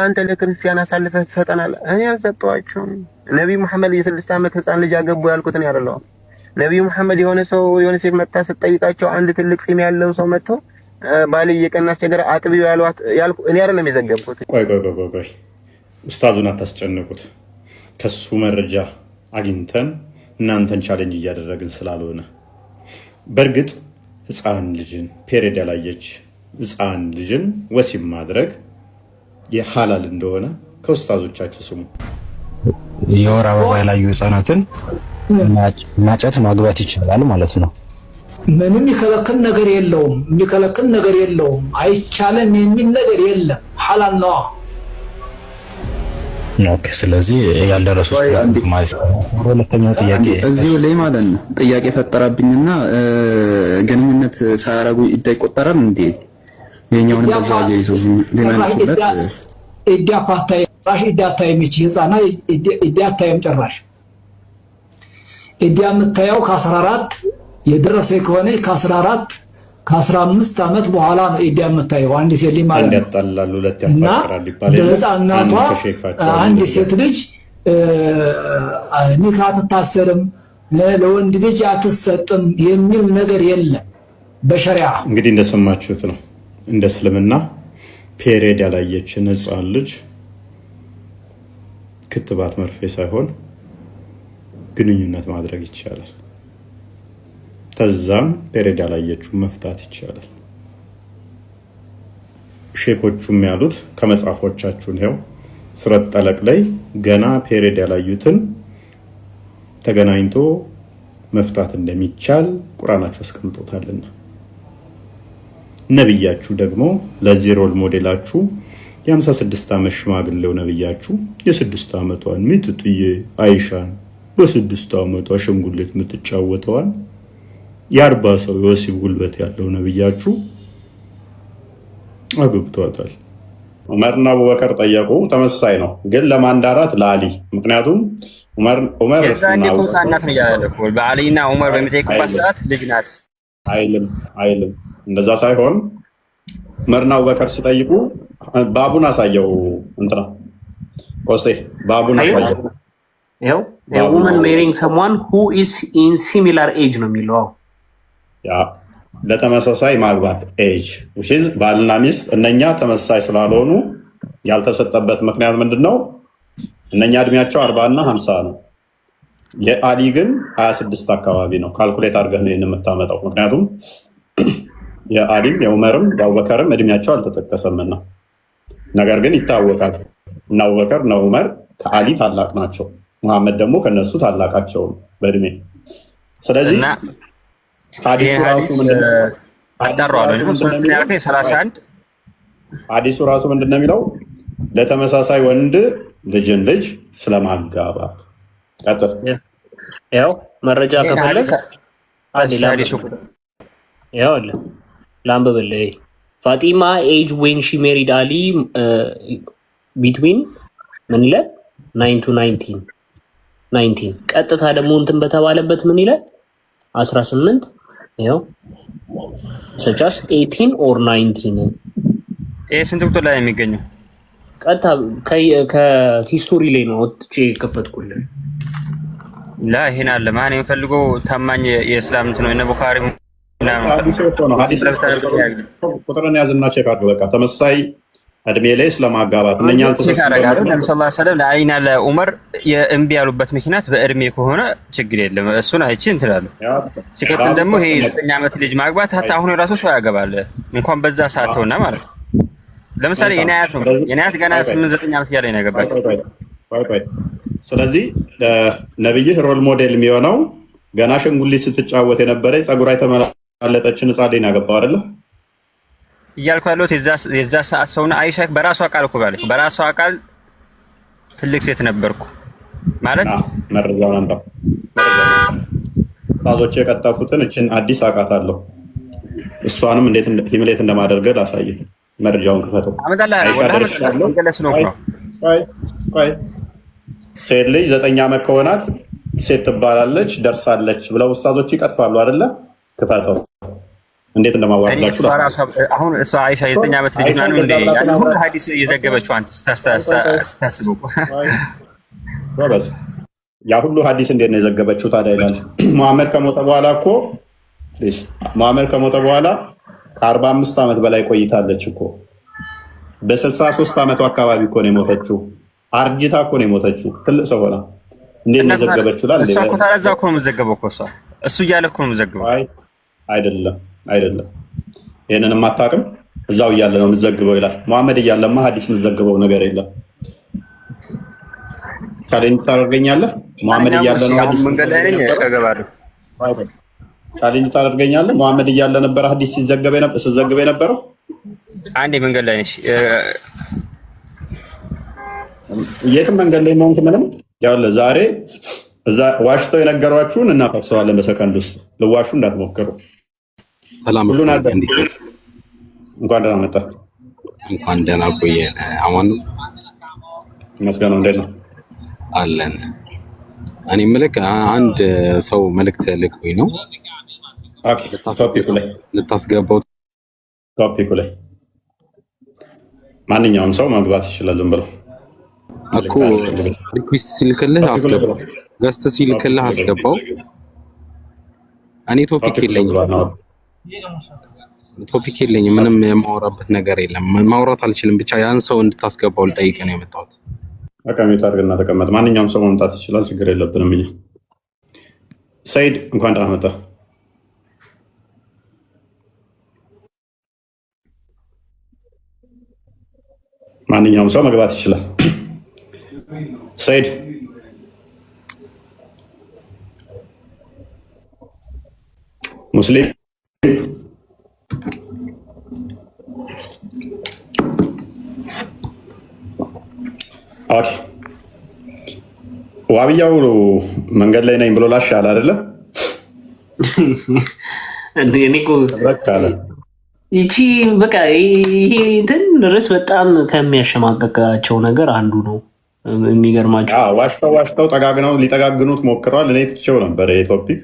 አንተ ለክርስቲያን አሳልፈህ ትሰጠናለህ? እኔ አልሰጠኋቸውም። ነብዩ መሐመድ የ6 ዓመት ህፃን ልጅ አገቡ ያልኩት እኔ አይደለሁም። ነብዩ መሐመድ የሆነ ሴት መጣ ስትጠይቃቸው አንድ ትልቅ ፂም ያለው ሰው መጥቶ ባል እየቀና አስቸገረ አጥቢው ያልኩ እኔ አይደለም የዘገብኩት። ቆይ ኡስታዙን አታስጨንቁት። ከሱ መረጃ አግኝተን እናንተን ቻሌንጅ እያደረግን ስላልሆነ በእርግጥ ህፃን ልጅን ፔሬድ ያላየች ህፃን ልጅን ወሲብ ማድረግ የሐላል እንደሆነ ከኡስታዞቻችሁ ስሙ። የወር አበባ ያላዩ ህፃናትን ማጨት ማግባት ይችላል ማለት ነው። ምንም የሚከለክል ነገር የለውም። አይቻልም የሚል ነገር የለም። ሐላል ነው። ኦኬ። ስለዚህ ያልደረሱ ማለት ነው። ሁለተኛው ጥያቄ እዚሁ ላይ ማለት ነው ጥያቄ ፈጠረብኝና ግንኙነት ሳያረጉ ይቆጠራል እንዴ? የኛውን በዛ ያይዘው ሊመልሱለት ኢዳፓታይ ራሽ ኢዳታይ ሚች ህፃና ኢዳታይም ጭራሽ ኢዳ የምታየው ከ14 የደረሰ ከሆነ ከ14 ከ15 ዓመት በኋላ ነው ኢዳ የምታየው። አንድ ሴት ልጅ ማለት ያጣላሉ ሁለት ያፋቅራል ይባላል። በህፃናቷ አንድ ሴት ልጅ ኒካ አትታሰርም፣ ለወንድ ልጅ አትሰጥም የሚል ነገር የለም በሸሪዓ። እንግዲህ እንደሰማችሁት ነው። እንደ እስልምና ፔሬድ ያላየችን ህፃን ልጅ ክትባት መርፌ ሳይሆን ግንኙነት ማድረግ ይቻላል። ከዛም ፔሬድ ያላየችው መፍታት ይቻላል። ሼኮቹም ያሉት ከመጽሐፎቻችሁ ነው። ሱረት ጠለቅ ላይ ገና ፔሬድ ያላዩትን ተገናኝቶ መፍታት እንደሚቻል ቁርአናችሁ አስቀምጦታልና ነብያችሁ ደግሞ ለዚህ ሮል ሞዴላችሁ የ56 ዓመት ሽማግሌው ነብያችሁ የ6 ዓመቷን ሚጥጥዬ አይሻን በ6 ዓመቷ አሸንጉሌት የምትጫወተዋን የ40 ሰው የወሲብ ጉልበት ያለው ነብያችሁ አግብቷታል። ዑመርና አቡበከር ጠየቁ። ተመሳሳይ ነው ግን ለማንዳራት ለአሊ ምክንያቱም ዑመር የዛኔ እኮ ህፃናት ነው ያለው እኮ በአሊና ዑመር በሚጠይቁበት ሰዓት ልጅ ናት አይልም። እንደዛ ሳይሆን ዑመርና አቡበከር ሲጠይቁ ባቡን አሳየው እንትና ኮስቴ ባቡን አሳየው። ያው a woman marrying someone who is in similar age ነው የሚለው። ያ ለተመሳሳይ ማግባት ኤጅ which is ባልና ሚስት እነኛ ተመሳሳይ ስላልሆኑ ያልተሰጠበት ምክንያት ምንድነው? እነኛ እድሜያቸው 40 እና 50 ነው። የአሊ ግን 26 አካባቢ ነው። ካልኩሌት አድርገህ ነው የምታመጣው። ምክንያቱም የአሊም የዑመርም የአቡበከርም እድሜያቸው አልተጠቀሰምና፣ ነገር ግን ይታወቃል እና አቡበከር እና ዑመር ከአሊ ታላቅ ናቸው። መሐመድ ደግሞ ከነሱ ታላቃቸው በእድሜ። ስለዚህ ሐዲሱ ራሱ ምንድነው? ሐዲሱ ራሱ ምንድነው የሚለው? ለተመሳሳይ ወንድ ልጅን ልጅ ስለማጋባት ቀጥል። ያው መረጃ ከፈለግ ያው አለ ላምበበልህ ፋጢማ ኤጅ ዌን ሺ ሜሪድ አሊ ቢትዊን ምን ይላል 9 to 19 ቀጥታ ደግሞ እንትን በተባለበት ምን ይላል 18 ያው ሰጫስ 18 or 19 ስንት ቁጥር ላይ የሚገኘው? ቀጥታ ከሂስቶሪ ላይ ነው ወጥቼ ከፈትኩልህ። ላ ይሄን አለ ማን የሚፈልገው ታማኝ የእስላም እንትን ነው እነ ቡኻሪ ቁጥርን ያዝና ቼክ አድርገው። በቃ ተመሳሳይ እድሜ ላይ ስለማጋባት እነኛ ለአይና ለዑመር የእምቢ ያሉበት ምክንያት በእድሜ ከሆነ ችግር የለም፣ እሱን አይቼ እንትላለሁ። ሲቀጥል ደግሞ ይሄ 9 ዓመት ልጅ ማግባት ሀታ አሁን ራሱ ሰው ያገባል እንኳን በዛ ሰዓት ሆነ ማለት ነው። ለምሳሌ የናያት ገና 8-9 ዓመት ያለ ነው ያገባችው። ስለዚህ ነብይህ ሮል ሞዴል የሚሆነው ገና አሸንጉሊት ስትጫወት የነበረ ጸጉሯ የተመላለጠችን ህፃን ልጅ ያገባው አይደለ እያልኩ ያለሁት የዛ ሰዓት ሰውና አይሻ በራሷ ቃል እኮ ባለ በራሷ ቃል ትልቅ ሴት ነበርኩ ማለት መረጃውን አንተ ታዞች የቀጠፉትን እችን አዲስ አውቃታለሁ እሷንም እንዴት ሂምሌት እንደማደርገው ላሳየህ። መረጃውን ክፈተው። ሴት ልጅ 9 ዓመት ከሆናት ሴት ትባላለች ደርሳለች ብለው ኡስታዞች ይቀጥፋሉ አይደለ? ክፈተው። እንዴት እንደማዋርዳችሁ አሁን እሷ አይሻ የ9 ዓመት ልጅ ነው እንዴ? ያን ሁሉ ሐዲስ እየዘገበችው አንተ ስታስበው ወበዝ ያ ሁሉ ሐዲስ እንዴት ነው የዘገበችው ታዲያ? ይላል መሐመድ ከሞተ በኋላ እኮ መሐመድ ከሞተ በኋላ ከ45 ዓመት በላይ ቆይታለች እኮ። በ63 ዓመቷ አካባቢ እኮ ነው የሞተችው። አርጅታ እኮ ነው የሞተችው። ትልቅ ሰው ሆና እንዴት ነው የዘገበችው? ላል እሷ እኮ ታዲያ እዛው እኮ ነው የምትዘገበው እኮ እሱ እያለ እኮ ነው የምትዘገበው። አይደለም ይሄንን አታውቅም። እዛው እያለ ነው የምትዘግበው ይላል። መሐመድ እያለማ ሐዲስ የምትዘግበው ነገር የለም። ቻሌንጅ ታደርገኛለህ? መሐመድ እያለ ነው ሐዲስ መንገድ ላይ ነኝ እገባለሁ። ቻሌንጅ ታደርገኛለህ? መሐመድ እያለ ነበር ሐዲስ ሲዘገብ የነበረው። አንዴ መንገድ ላይ ነሽ። የትም መንገድ ላይ ነው ምንም ያለ ዛሬ እዛ ዋሽተው የነገሯችሁን እናፈርሰዋለን በሰከንድ ውስጥ። ልዋሹ እንዳትሞክሩ። ሰላም ሁሉን እንኳን ደህና መጣ። እንኳን ደህና ቆየን። አማን መስገነው እንዴት ነው አለን። እኔ መልክ አንድ ሰው መልእክት ልኮኝ ነው። ኦኬ ቶፒኩ ላይ ልታስገባው። ቶፒኩ ላይ ማንኛውም ሰው መግባት ይችላል። ዝም ብሎ እኮ ሪኩዌስት ሲልክልህ አስገባው፣ ገስት ሲልክልህ አስገባው። እኔ ቶፒክ የለኝም፣ ምንም የማወራበት ነገር የለም። ማውራት አልችልም። ብቻ ያን ሰው እንድታስገባው ልጠይቅ ነው የመጣሁት። አቀሚት አድርግና ተቀመጥ። ማንኛውም ሰው መምጣት ይችላል፣ ችግር የለብንም። እኛ ሰይድ እንኳን ደህና መጣ። ማንኛውም ሰው መግባት ይችላል። ሰይድ ሙስሊም ኦኬ። ዋብያው መንገድ ላይ ነኝ ብሎ ላሻል አይደለ? ይቺ በቃ ይሄ እንትን ርዕስ በጣም ከሚያሸማቀቃቸው ነገር አንዱ ነው። የሚገርማቸው ዋሽተው ጠጋግነው ሊጠጋግኑት ሞክረዋል። እኔ ትቼው ነበር። ይሄ ቶፒክ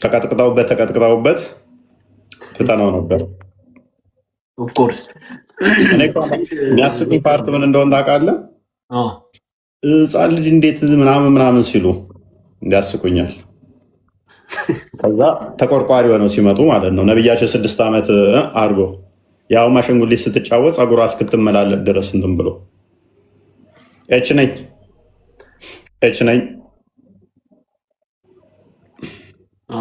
ተቀጥቅጠውበት ትተነው ነበር። ኦፍኮርስ እኔ የሚያስቁኝ ፓርት ምን እንደሆነ ታውቃለህ? ሕፃን ልጅ እንዴት ምናምን ሲሉ እንዲያስቁኛል። ከዛ ተቆርቋሪ ሆነው ሲመጡ ማለት ነው ነብያችን 6 ዓመት አድርጎ ያው ማሽንጉሊት ስትጫወት ጸጉሯ እስክትመላለጥ ድረስ እንትን ብሎ ኤች ነኝ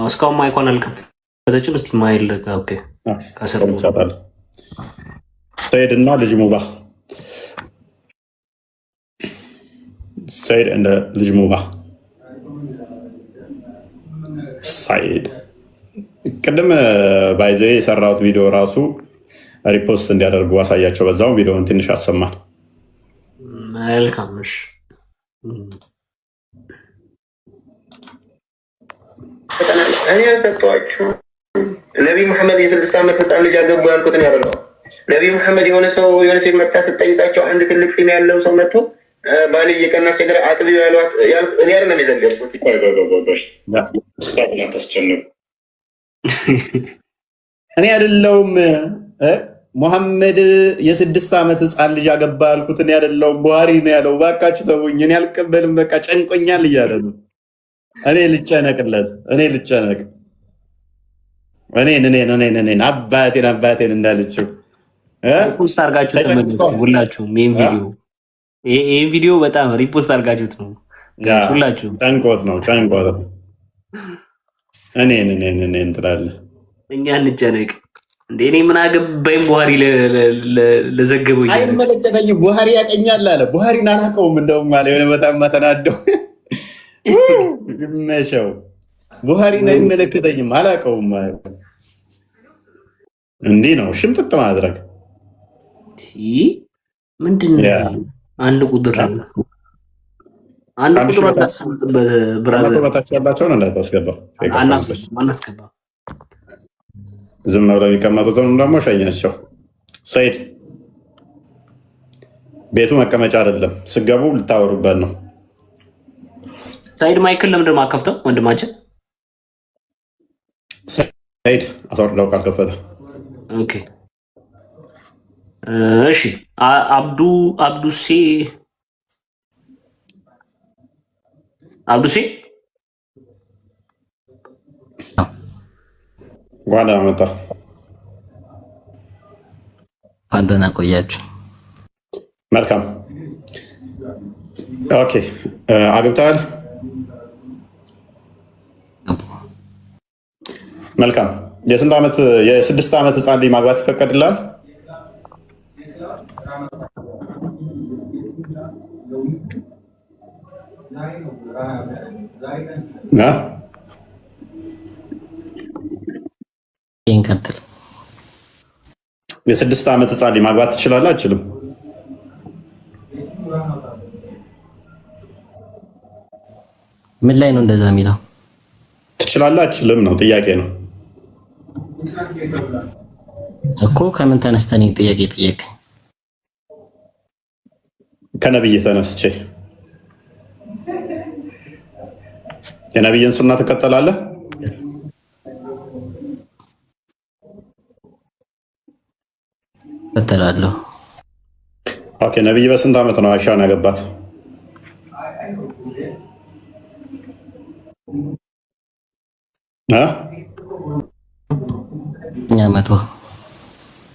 እስካሁን ማይኳን አልከፈተችም። እስቲ ማይል ኦኬ ከሰራል ሰይድ እና ልጅ ሙባ ሰይድ እንደ ልጅ ሙባ ሳይድ ቅድም ባይዘ የሰራሁት ቪዲዮ ራሱ ሪፖስት እንዲያደርጉ አሳያቸው። በዛውም ቪዲዮውን ትንሽ አሰማል። መልካምሽ እኔ ያልሰጠኋችሁ ነቢይ መሐመድ የ6 ዓመት ህፃን ልጅ አገቡ ያልኩትን ያደረገው ነቢይ መሐመድ የሆነ ሴት መጣ ስጠይቃቸው አንድ ትልቅ ፂም ያለው ሰው መጥቶ ባል እየቀና አስቸገረ አጥቢው ያሏት እኔ አይደለም የዘገብኩት። ታስጨንቁ እኔ አይደለሁም ሙሐመድ የ6 ዓመት ህፃን ልጅ አገባ ያልኩት እኔ አይደለሁም። ቡሃሪ ነው ያለው። እባካችሁ ተውኝ፣ እኔ አልቀበልም፣ በቃ ጨንቆኛል እያለ ነው። እኔ ልጨነቅለት፣ እኔን አባቴን እንዳለችው ሪፖስት አድርጋችሁ ተመለሱ። ሁላችሁም ይህን ቪዲዮ በጣም ሪፖስት አድርጋችሁት ነው ሁላችሁም። ጨንቆት ነው እኔን ትላለህ። እኛ እንጨነቅ እንደ እኔ ምን አገባኝ? ቡሃሪ ለዘገበው አይመለከተኝም። ቡሃሪ ያቀኛል አለ። ቡሃሪን አላውቀውም እንደውም አለ። የሆነ በጣም ተናደው ግመሸው ቡሃሪን አይመለከተኝም አላውቀውም አለ። እንዲህ ነው ሽምጥጥ ማድረግ። ምንድን ነው አንድ ቁጥር በታች ያላቸውን እንዳታስገባ አናስገባ። ዝም ብለው የሚቀመጡትን ደግሞ ሸኛቸው። ሰይድ ቤቱ መቀመጫ አይደለም፣ ስገቡ ልታወሩበት ነው። ሰይድ ማይክል ለምንድን ነው የማከፍተው? ወንድማችን ሰይድ አስወርደው ካልከፈተ ኦኬ እሺ አብዱሴ ጓዳ መጣ። አንደና ቆያችሁ። መልካም ኦኬ። አግብተሃል? መልካም። የ6 ዓመት ህፃን ልጅ ማግባት ይፈቀድልሃል? ይንቀጥል። የ6 ዓመት ህፃን ልጅ ማግባት ትችላለህ? አችልም? ምን ላይ ነው እንደዛ የሚለው? ትችላለህ አችልም ነው ጥያቄ ነው እኮ። ከምን ተነስተን ጥያቄ ጠየቅ? ከነብይ ተነስቼ። የነብይን ሱና ትከተላለህ? እከተላለሁ። ኦኬ። ነብይ በስንት ዓመት ነው አይሻን ያገባት? ዓመቱ።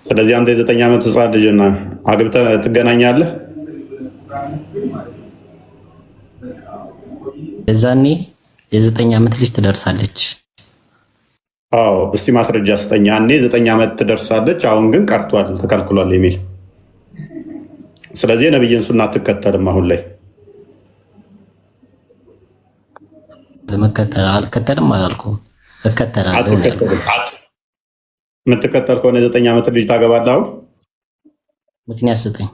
ስለዚህ አንተ የ9 ዓመት ህፃን ልጅና አግብተህ ትገናኛለህ? የዛኔ የ9 ዓመት ልጅ ትደርሳለች። አዎ፣ እስቲ ማስረጃ ስጠኝ። ያኔ 9 ዓመት ትደርሳለች፣ አሁን ግን ቀርቷል፣ ተከልክሏል የሚል። ስለዚህ የነብይን ሱና አትከተልም አሁን ላይ? አልከተልም አላልኩም፣ እከተላለሁ። የምትከተል ከሆነ የ9 ዓመት ልጅ ታገባለህ? አሁን ምክንያት ስጠኝ።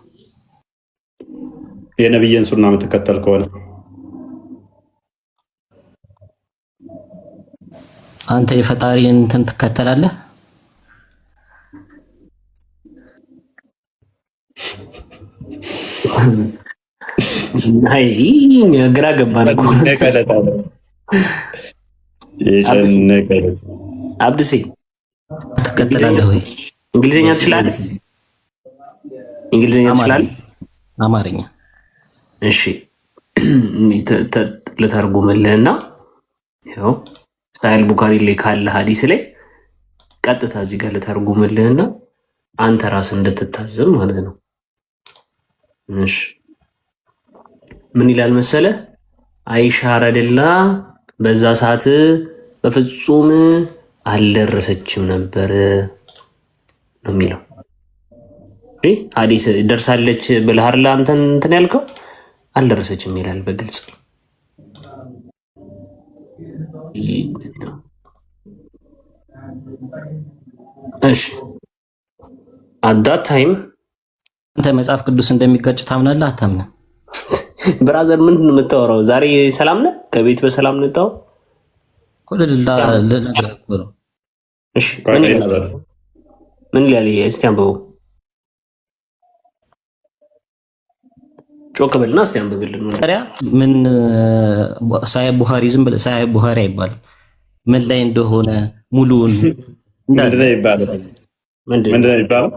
የነብይን ሱና የምትከተል ከሆነ አንተ የፈጣሪን እንትን ትከተላለህ? አይ ግራ ገባን እኮ። አብዱሴ ትከተላለህ ወይ? እንግሊዝኛ ትችላለህ? እንግሊዝኛ ትችላለህ? አማርኛ። እሺ ልተርጉምልህና ይኸው ሳሂህ ቡኻሪ ላይ ካለ ሐዲስ ላይ ቀጥታ እዚህ ጋር ልተርጉምልህና አንተ ራስህ እንድትታዘብ ማለት ነው። እሺ ምን ይላል መሰለ? አይሻ ረዲየላሁ በዛ ሰዓት በፍጹም አልደረሰችም ነበር ነው የሚለው። እሺ ሐዲስ ደርሳለች ብለህ አይደል አንተ እንትን ያልከው? አልደረሰችም ይላል በግልጽ። እሺ አዳት ታይም አንተ መጽሐፍ ቅዱስ እንደሚጋጭ ታምናለህ አታምንም? ብራዘር ምንድን ነው የምታወራው? ዛሬ ሰላም ነህ? ከቤት በሰላም ነጣው? እሺ ምን ይላል? እስቲ አንብበው። ጮክ በልና እስቲ አንብብልን። ምን ሳሂህ ቡኻሪ ዝም ብለህ ሳሂህ ቡኻሪ አይባልም። ምን ላይ እንደሆነ ሙሉውን ምንድን ነው ይባላል? ምንድን ነው ይባላል?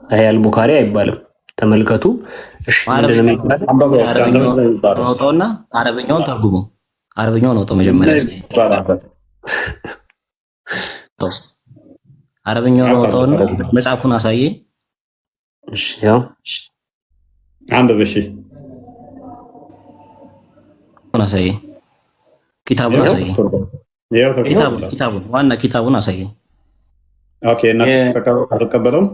ሳሂህ ቡኻሪ አይባልም። ተመልከቱ። እሺ ምንድን ነው የሚባለው? አውጣውና አረበኛውን ተርጉሙ። አረበኛውን አውጣው መጀመሪያ እስኪ። አረበኛውን አውጣውና መጽሐፉን አሳየኝ። እሺ ያው አንብብ። እሺ አሳየኝ። ኪታቡን አሳየኝ። ኪታቡን ዋና ኪታቡን አሳየኝ። ኦኬ። እና ተቀበለውም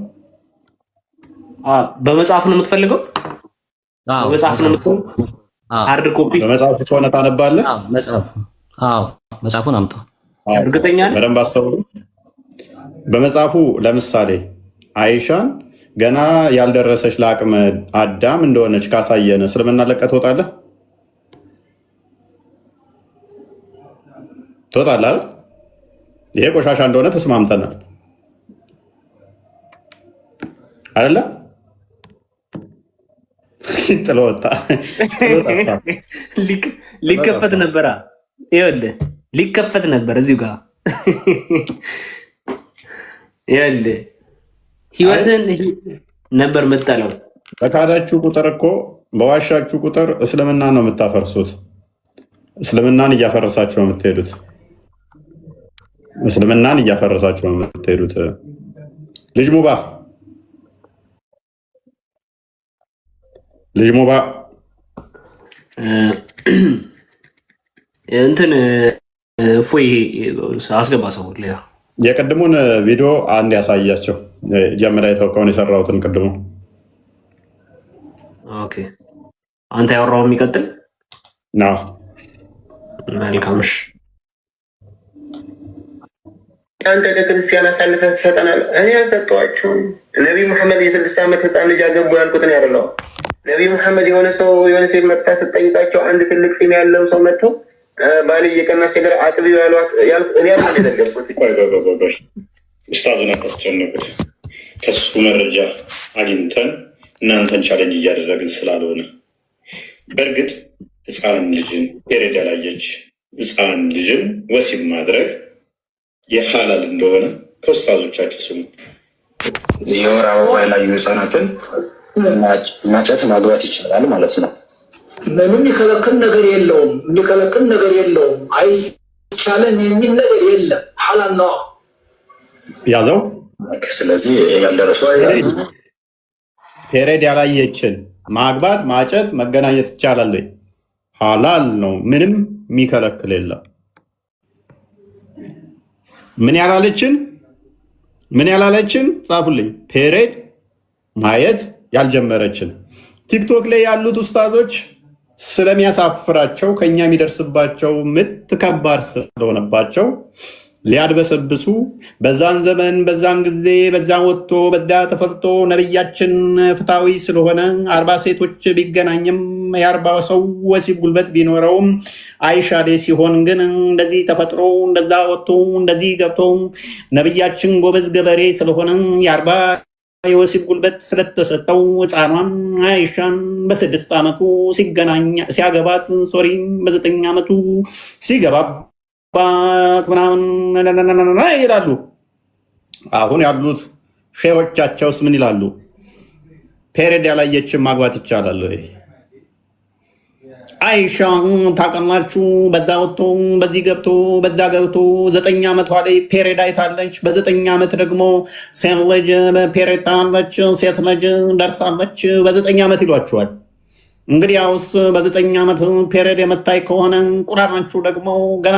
በመጽሐፍ ነው የምትፈልገው? አዎ በመጽሐፍ ነው የምትፈልገው? ሃርድ ኮፒ በመጽሐፍ ከሆነ ታነባለህ? አዎ መጽሐፍ። አዎ መጽሐፉን አምጣው። እርግጠኛ ነኝ? በደንብ አስተውሉ። በመጽሐፉ ለምሳሌ አይሻን ገና ያልደረሰች ለአቅመ አዳም እንደሆነች ካሳየን እስልምና ለቀህ ትወጣለህ? ትወጣለህ አይደል? ይሄ ቆሻሻ እንደሆነ ተስማምተናል አይደለ? ጥሎ ወጣ። ሊከፈት ነበራ። ይኸውልህ ሊከፈት ነበር እዚሁ ጋር ያለ ህይወትን ነበር መጣለው። በካዳችሁ ቁጥር እኮ በዋሻችሁ ቁጥር እስልምና ነው የምታፈርሱት። እስልምናን እያፈረሳችሁ ነው የምትሄዱት። እስልምናን እያፈረሳችሁ ነው የምትሄዱት። ልጅ ሙባ እንትን ፎይ አስገባ ሰው ሌላ የቅድሙን ቪዲዮ አንድ ያሳያቸው። ጀምራ የተወቀውን የሰራሁትን ቅድሙ ኦኬ። አንተ ያወራው የሚቀጥል ነው። መልካምሽ አንተ ለክርስቲያን አሳልፈህ ትሰጠናለህ። እኔ አልሰጠኋቸውም። ነቢይ መሐመድ የ6 ዓመት ህፃን ልጅ አገቡ ያልኩትን ያደረው ነቢይ መሐመድ የሆነ ሴት መጥታ ስትጠይቃቸው አንድ ትልቅ ፂም ያለው ሰው መጥቶ ባል እየቀናች ነገር አጥቢው ያሏት እኔ ያልኩት የዘገብኩት። ኡስታዙን አታስጨንቁት። ከሱ መረጃ አግኝተን እናንተን ቻሌንጅ እያደረግን ስላልሆነ በእርግጥ ህፃን ልጅን ፔሬድ ያላየች ህፃን ልጅን ወሲብ ማድረግ የሐላል እንደሆነ ከኡስታዞቻችሁ ስሙ። የወር አበባ ያላዩ ህፃናትን ማጨት ማግባት ይችላል ማለት ነው። ምንም የሚከለክል ነገር የለውም። አይቻልም የሚል ነገር የለም። ሐላል ነው ያዘው። ስለዚህ ያልደረሱ ፔሬድ ያላየችን ማግባት፣ ማጨት፣ መገናኘት ይቻላል። ሐላል ነው። ምንም የሚከለክል የለም። ምን ያላለችን ጻፉልኝ። ፔሬድ ማየት ያልጀመረችን ቲክቶክ ላይ ያሉት ኡስታዞች ስለሚያሳፍራቸው ከኛ የሚደርስባቸው ምት ከባድ ስለሆነባቸው ሊያድበሰብሱ በዛን ዘመን በዛን ጊዜ በዛ ወጥቶ በዛ ተፈልጦ ነብያችን ፍታዊ ስለሆነ 40 ሴቶች ቢገናኝም የ40 ሰው ወሲብ ጉልበት ቢኖረውም አይሻሌ ሲሆን ግን እንደዚህ ተፈጥሮ እንደዛ ወጥቶ እንደዚህ ገብቶ ነብያችን ጎበዝ ገበሬ ስለሆነ የ40 የወሲብ ጉልበት ስለተሰጠው ህፃኗን አይሻን በ6 ዓመቱ ሲያገባት በ9 ዓመቱ ሲገባባት ምናምን ይላሉ። አሁን ያሉት ሼዎቻቸውስ ምን ይላሉ? ፔሬድ ያላየችን ማግባት ይቻላል ወይ? አይሻ ታውቃላችሁ፣ በዛ ወጥቶ በዚህ ገብቶ በዛ ገብቶ 9 ዓመቷ ላይ ፔሬድ አይታለች። በ9 ዓመት ደግሞ ሴት ልጅ ፔሬድ ታለች፣ ሴት ልጅ ደርሳለች። በ9 ዓመት ይሏችኋል። እንግዲህ ያውስ በ9 ዓመት ፔሬድ የመታይ ከሆነ ቁርአናችሁ ደግሞ ገና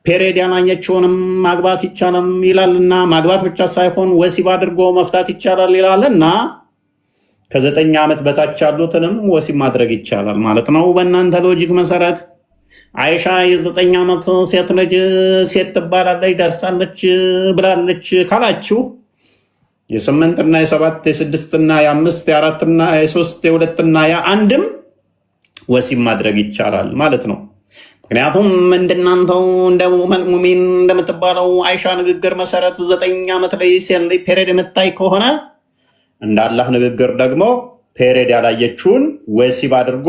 ፔሬድ ያላየችውንም ማግባት ይቻላል ይላልና ማግባት ብቻ ሳይሆን ወሲብ አድርጎ መፍታት ይቻላል ይላልና ከ9 ዓመት በታች ያሉትንም ወሲብ ማድረግ ይቻላል ማለት ነው። በእናንተ ሎጂክ መሰረት አይሻ የ9 ዓመት ሴት ልጅ ሴት ትባላለች ደርሳለች ብላለች ካላችሁ የ8 እና የ7 የ6 እና የ5 የ4 እና የ3 የ2 እና የ1ም ወሲብ ማድረግ ይቻላል ማለት ነው። ምክንያቱም እንደናንተው እንደ ሙእሚን እንደምትባለው አይሻ ንግግር መሰረት 9 ዓመት ላይ ሴት ልጅ ፔሬድ የምታይ ከሆነ እንደ አላህ ንግግር ደግሞ ፔሬድ ያላየችውን ወሲብ አድርጎ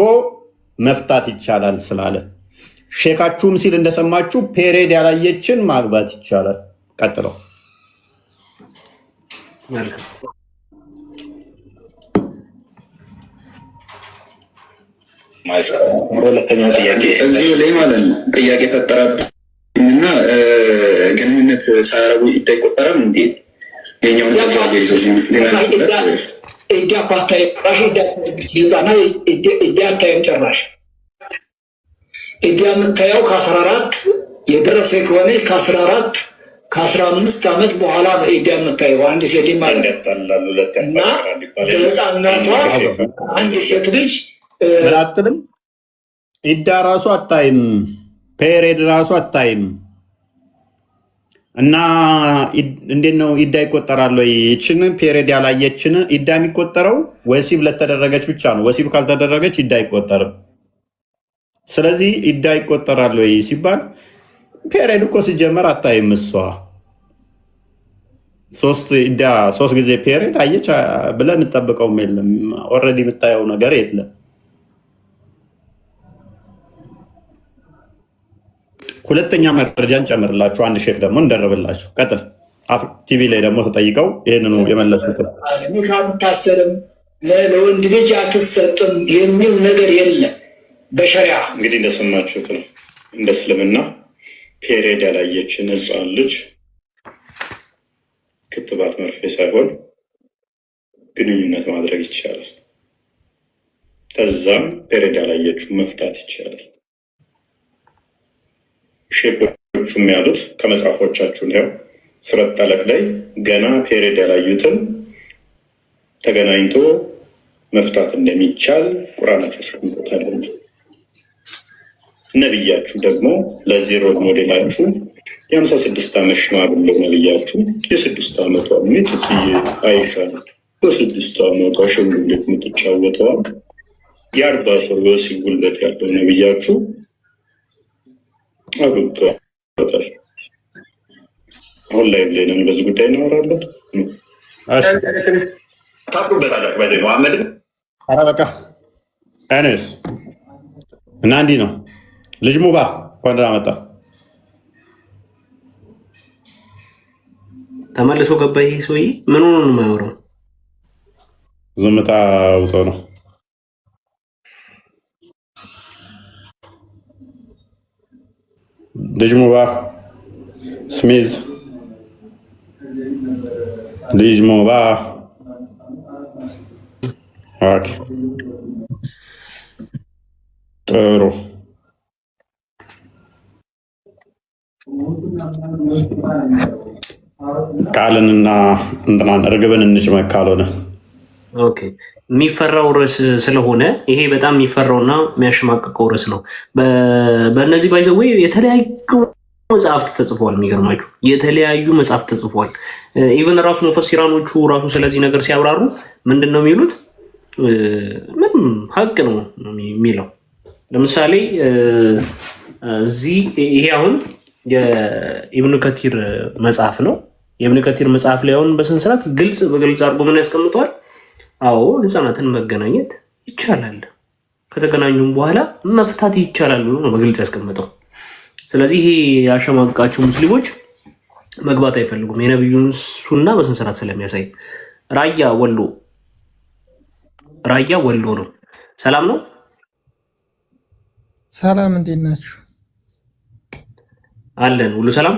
መፍታት ይቻላል ስላለ ሼካችሁም ሲል እንደሰማችሁ ፔሬድ ያላየችን ማግባት ይቻላል። ቀጥለው ሁለተኛው ጥያቄ እዚሁ ላይ ማለት ነው ጥያቄ ፈጠረብኝና ግንኙነት ሳያረጉ ይቆጠራል እንዴ? የኛውን ጭራሽ ኢዲያ የምታየው ከ14 የደረሰ ከሆነ ከ15 ዓመት በኋላ ነው ኢዲያ የምታየው። አንድ ሴት ማለት እና በህፃንነቷ አንድ ሴት ልጅ አትልም። ኢዳ ራሱ አታይም፣ ፔሬድ ራሱ አታይም። እና እንዴት ነው ኢዳ ይቆጠራል ወይ? ይችን ፔሬድ ያላየችን ኢዳ የሚቆጠረው ወሲብ ለተደረገች ብቻ ነው። ወሲብ ካልተደረገች ኢዳ አይቆጠርም። ስለዚህ ኢዳ ይቆጠራል ወይ ሲባል ፔሬድ እኮ ሲጀመር አታይም። እሷ 3 ጊዜ ፔሬድ አየች ብለህ የምጠብቀውም የለም። ኦልሬዲ የምታየው ነገር የለም። ሁለተኛ መረጃ እንጨምርላችሁ። አንድ ሼክ ደግሞ እንደረብላችሁ። ቀጥል። ቲቪ ላይ ደግሞ ተጠይቀው ይህንኑ የመለሱትን ሙሽ አትታሰርም፣ ለወንድ ልጅ አትሰጥም የሚል ነገር የለም በሸሪዓ። እንግዲህ እንደሰማችሁት ነው። እንደ እስልምና ፔሬድ ያላየችን ሕፃን ልጅ ክትባት መርፌ ሳይሆን ግንኙነት ማድረግ ይቻላል። ከዛም ፔሬድ ያላየችው መፍታት ይቻላል። ሼኮቹም ያሉት ከመጽሐፎቻችሁ ያው ሱረት ጠለቅ ላይ ገና ፔሬድ ያላዩትን ተገናኝቶ መፍታት እንደሚቻል ቁርአናችሁ አስቀምጦታል። ነብያችሁ ደግሞ ለዚህ ሮል ሞዴላችሁ የ56 ዓመት ሽማግሌው ነብያችሁ የ6 ዓመቷ ሚትትዬ አይሻ በ6 ዓመቷ ሽንጉሌት የምትጫወተዋል የ40 ሰው የወሲብ ጉልበት ያለው ነብያችሁ አግብቷታል። አሁን ላይ ብሌንን በዚህ ጉዳይ እናወራለን። ታፍሩበታላችሁ። ባይ መሐመድ ኧረ በቃ እኔስ እና እንዲህ ነው። ልጅ ሙባ እንኳን ደህና መጣ። ተመልሶ ገባ። ይሄ ሰውዬ ምን ሆኖ ነው የማያወራው? ዝምታ አውጦ ነው። ልጅ ሙባ ስሚዝ ልጅ ሙባ ኦኬ ጥሩ ቃልንና እንትናን እርግብን እንጭመቅ ካልሆነ ኦኬ የሚፈራው ርዕስ ስለሆነ ይሄ በጣም የሚፈራውና የሚያሸማቅቀው ርዕስ ነው። በእነዚህ ባይዘው የተለያዩ መጽሐፍት ተጽፏል። የሚገርማችሁ የተለያዩ መጽሐፍት ተጽፏል። ኢቨን ራሱ ሙፈሲራኖቹ ራሱ ስለዚህ ነገር ሲያብራሩ ምንድን ነው የሚሉት? ምንም ሀቅ ነው የሚለው። ለምሳሌ እዚህ ይሄ አሁን የኢብኑ ከቲር መጽሐፍ ነው። የኢብኑ ከቲር መጽሐፍ ላይ አሁን በስነስርዓት በግልጽ አድርጎ ምን ያስቀምጠዋል? አዎ ህፃናትን መገናኘት ይቻላል፣ ከተገናኙም በኋላ መፍታት ይቻላል ብሎ ነው በግልጽ ያስቀምጠው። ስለዚህ ይሄ ያሸማቀቃቸው ሙስሊሞች መግባት አይፈልጉም፣ የነብዩን ሱና በስነስርዓት ስለሚያሳይ። ራያ ወሎ ነው። ሰላም ነው። ሰላም፣ እንዴት ናችሁ? አለን ሁሉ ሰላም፣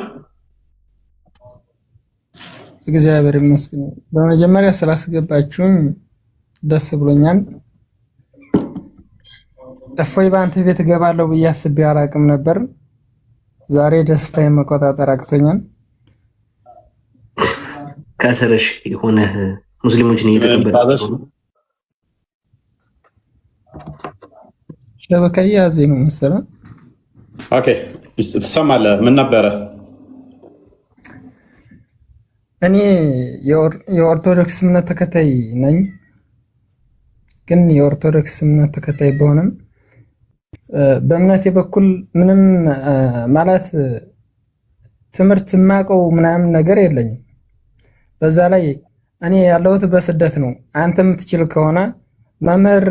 እግዚአብሔር ይመስገን። በመጀመሪያ ስላስገባችሁኝ ደስ ብሎኛል። እፎይ በአንተ ቤት እገባለሁ ብዬ አስቤ አላቅም ነበር። ዛሬ ደስታዬን መቆጣጠር አቅቶኛል። ከስርሽ የሆነ ሙስሊሞችን እየተቀበለ ሸበካዬ ያዜ ነው መሰለህ። ኦኬ ትሰማለህ? ምን ነበረ? እኔ የኦርቶዶክስ እምነት ተከታይ ነኝ። ግን የኦርቶዶክስ እምነት ተከታይ በሆነም በእምነቴ በኩል ምንም ማለት ትምህርት የማውቀው ምናምን ነገር የለኝም። በዛ ላይ እኔ ያለሁት በስደት ነው። አንተ የምትችል ከሆነ መምህር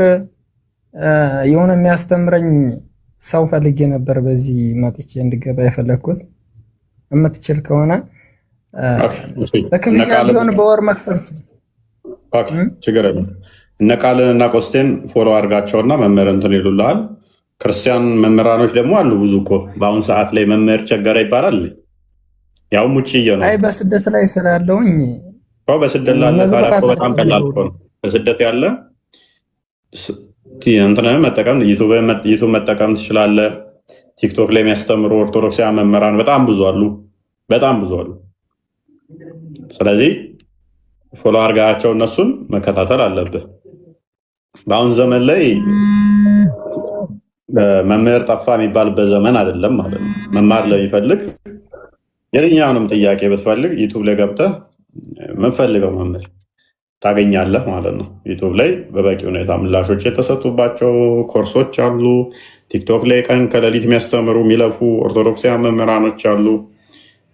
የሆነ የሚያስተምረኝ ሰው ፈልጌ ነበር። በዚህ መጥቼ እንድገባ የፈለግኩት የምትችል ከሆነ በክፍያ ቢሆን በወር መክፈል ችግር የለም። እነ ቃልን እና ቆስቴን ፎሎ አድርጋቸውና መምህር እንትን ይሉልሃል። ክርስቲያን መምህራኖች ደግሞ አሉ ብዙ እኮ። በአሁን ሰዓት ላይ መምህር ቸገረ ይባላል። ያውም ውጭ ነው። አይ በስደት ላይ ስላለውኝ በስደት ላለ ታዲያ በጣም ቀላል እኮ ነው። በስደት ያለ እንትን መጠቀም ዩቱብ መጠቀም ትችላለህ። ቲክቶክ ላይ የሚያስተምሩ ኦርቶዶክሳውያን መምህራን በጣም ብዙ አሉ። ስለዚህ ፎሎ አድርጋቸው እነሱን መከታተል አለብህ። በአሁን ዘመን ላይ መምህር ጠፋ የሚባልበት ዘመን አይደለም ማለት ነው። መማር ለሚፈልግ የትኛውንም ጥያቄ ብትፈልግ ዩቱብ ላይ ገብተህ የምንፈልገው መምህር ታገኛለህ ማለት ነው። ዩቱብ ላይ በበቂ ሁኔታ ምላሾች የተሰጡባቸው ኮርሶች አሉ። ቲክቶክ ላይ ቀን ከሌሊት የሚያስተምሩ የሚለፉ ኦርቶዶክሳውያን መምህራኖች አሉ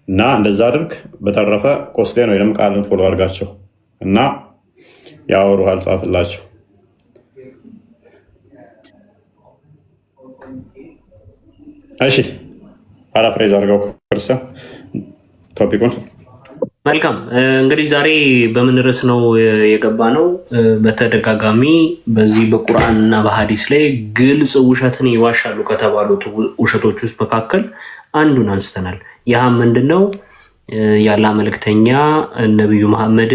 እና እንደዛ አድርግ። በተረፈ ቆስጤን ወይም ቃልን ፎሎ አድርጋቸው እና ያወሩሃል፣ ጻፍላቸው። እሺ ፓራፍሬዝ አድርገው ክርስቲያን ቶፒኩን። መልካም እንግዲህ ዛሬ በምን ርዕስ ነው የገባ ነው? በተደጋጋሚ በዚህ በቁርአንና በሐዲስ ላይ ግልጽ ውሸትን ይዋሻሉ ከተባሉት ውሸቶች ውስጥ መካከል አንዱን አንስተናል። ያም ምንድነው? የአላህ መልእክተኛ ነብዩ መሐመድ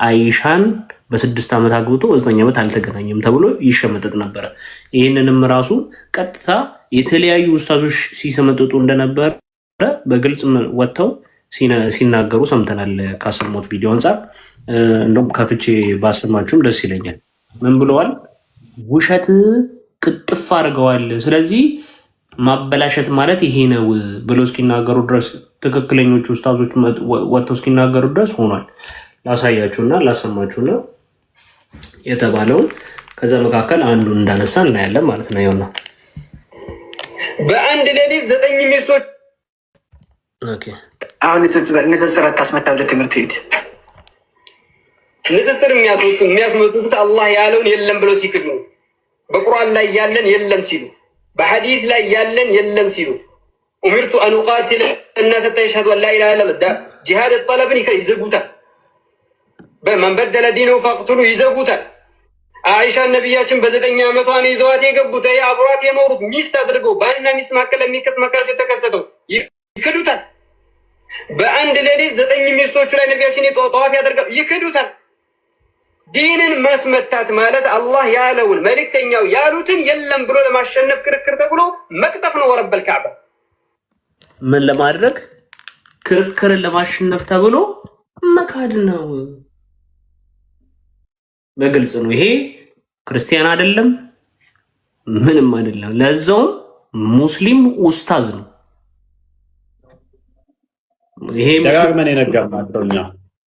አይሻን በ6 ዓመት አግብቶ በ9 ዓመት አልተገናኘም ተብሎ ይሸመጠጥ ነበረ። ይህንንም ራሱ ቀጥታ የተለያዩ ኡስታዞች ሲሰመጥጡ እንደነበረ በግልጽ ወጥተው ሲናገሩ ሰምተናል። ካሰሙት ቪዲዮ አንጻር እንደውም ከፍቼ ባሰማችሁም ደስ ይለኛል። ምን ብለዋል? ውሸት ቅጥፍ አድርገዋል። ስለዚህ ማበላሸት ማለት ይሄ ነው ብሎ እስኪናገሩ ድረስ ትክክለኞቹ ኡስታዞች ወጥተው እስኪናገሩ ድረስ ሆኗል። ላሳያችሁና ላሰማችሁና የተባለውን ከዛ መካከል አንዱን እንዳነሳ እናያለን ማለት ነው። ይኸውና በአንድ ሌሊት 9 ሚስቶች አሁን ንጽጽር አታስመጣም። ለትምህርት ሄድ ንጽጽር የሚያስመጡት አላህ ያለውን የለም ብለው ሲክዱ ነው። በቁርአን ላይ ያለን የለም ሲሉ፣ በሐዲስ ላይ ያለን የለም ሲሉ ኡሚርቱ አን ኡቃቲለ الناس حتى يشهدوا ان لا اله الا الله ጂሃድ ጠለብን ይዘጉታል። በመን በደለ ዲነሁ ፈቅቱሉ ይዘጉታል። አይሻ ነብያችን በ9 ዓመቷ ነው ይዘዋት የገቡት አብሯት የኖሩት ሚስት አድርገው ባልና ሚስት መካከል የሚከስ መካከል የተከሰተው ይክዱታል። በአንድ ሌሊት 9 ሚስቶቹ ላይ ነብያችን ጠዋፍ ያደርጋሉ፣ ይክዱታል። ዲንን ማስመታት ማለት አላህ ያለውን መልእክተኛው ያሉትን የለም ብሎ ለማሸነፍ ክርክር ተብሎ መቅጠፍ ነው። ወረበል ከዕባ ምን ለማድረግ ክርክርን ለማሸነፍ ተብሎ መካድ ነው። በግልጽ ነው። ይሄ ክርስቲያን አይደለም፣ ምንም አይደለም። ለዛውም ሙስሊም ኡስታዝ ነው። ይሄ ደጋግመን የነገርናቸው እኛ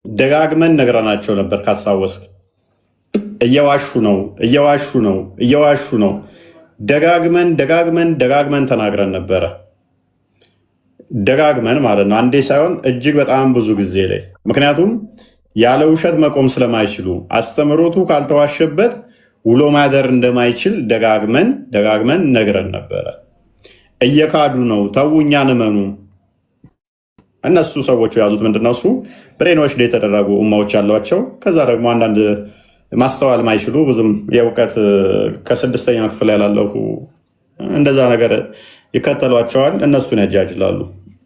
ደጋግመን ነግረናቸው ነበር። ካስታወስክ እየዋሹ ነው። ደጋግመን ተናግረን ነበረ። ደጋግመን ማለት ነው፣ አንዴ ሳይሆን እጅግ በጣም ብዙ ጊዜ ላይ። ምክንያቱም ያለ ውሸት መቆም ስለማይችሉ አስተምሮቱ ካልተዋሸበት ውሎ ማደር እንደማይችል ደጋግመን ነግረን ነበረ። እየካዱ ነው፣ ተው እኛን እመኑ። እነሱ ሰዎቹ የያዙት ምንድነው? እሱ ብሬኖች ላይ የተደረጉ ኡማዎች ያሏቸው፣ ከዛ ደግሞ አንዳንድ ማስተዋል ማይችሉ ብዙም የእውቀት ከ6ኛ ክፍል ያላለፉ እንደዛ ነገር ይከተሏቸዋል። እነሱን ያጃጅላሉ፣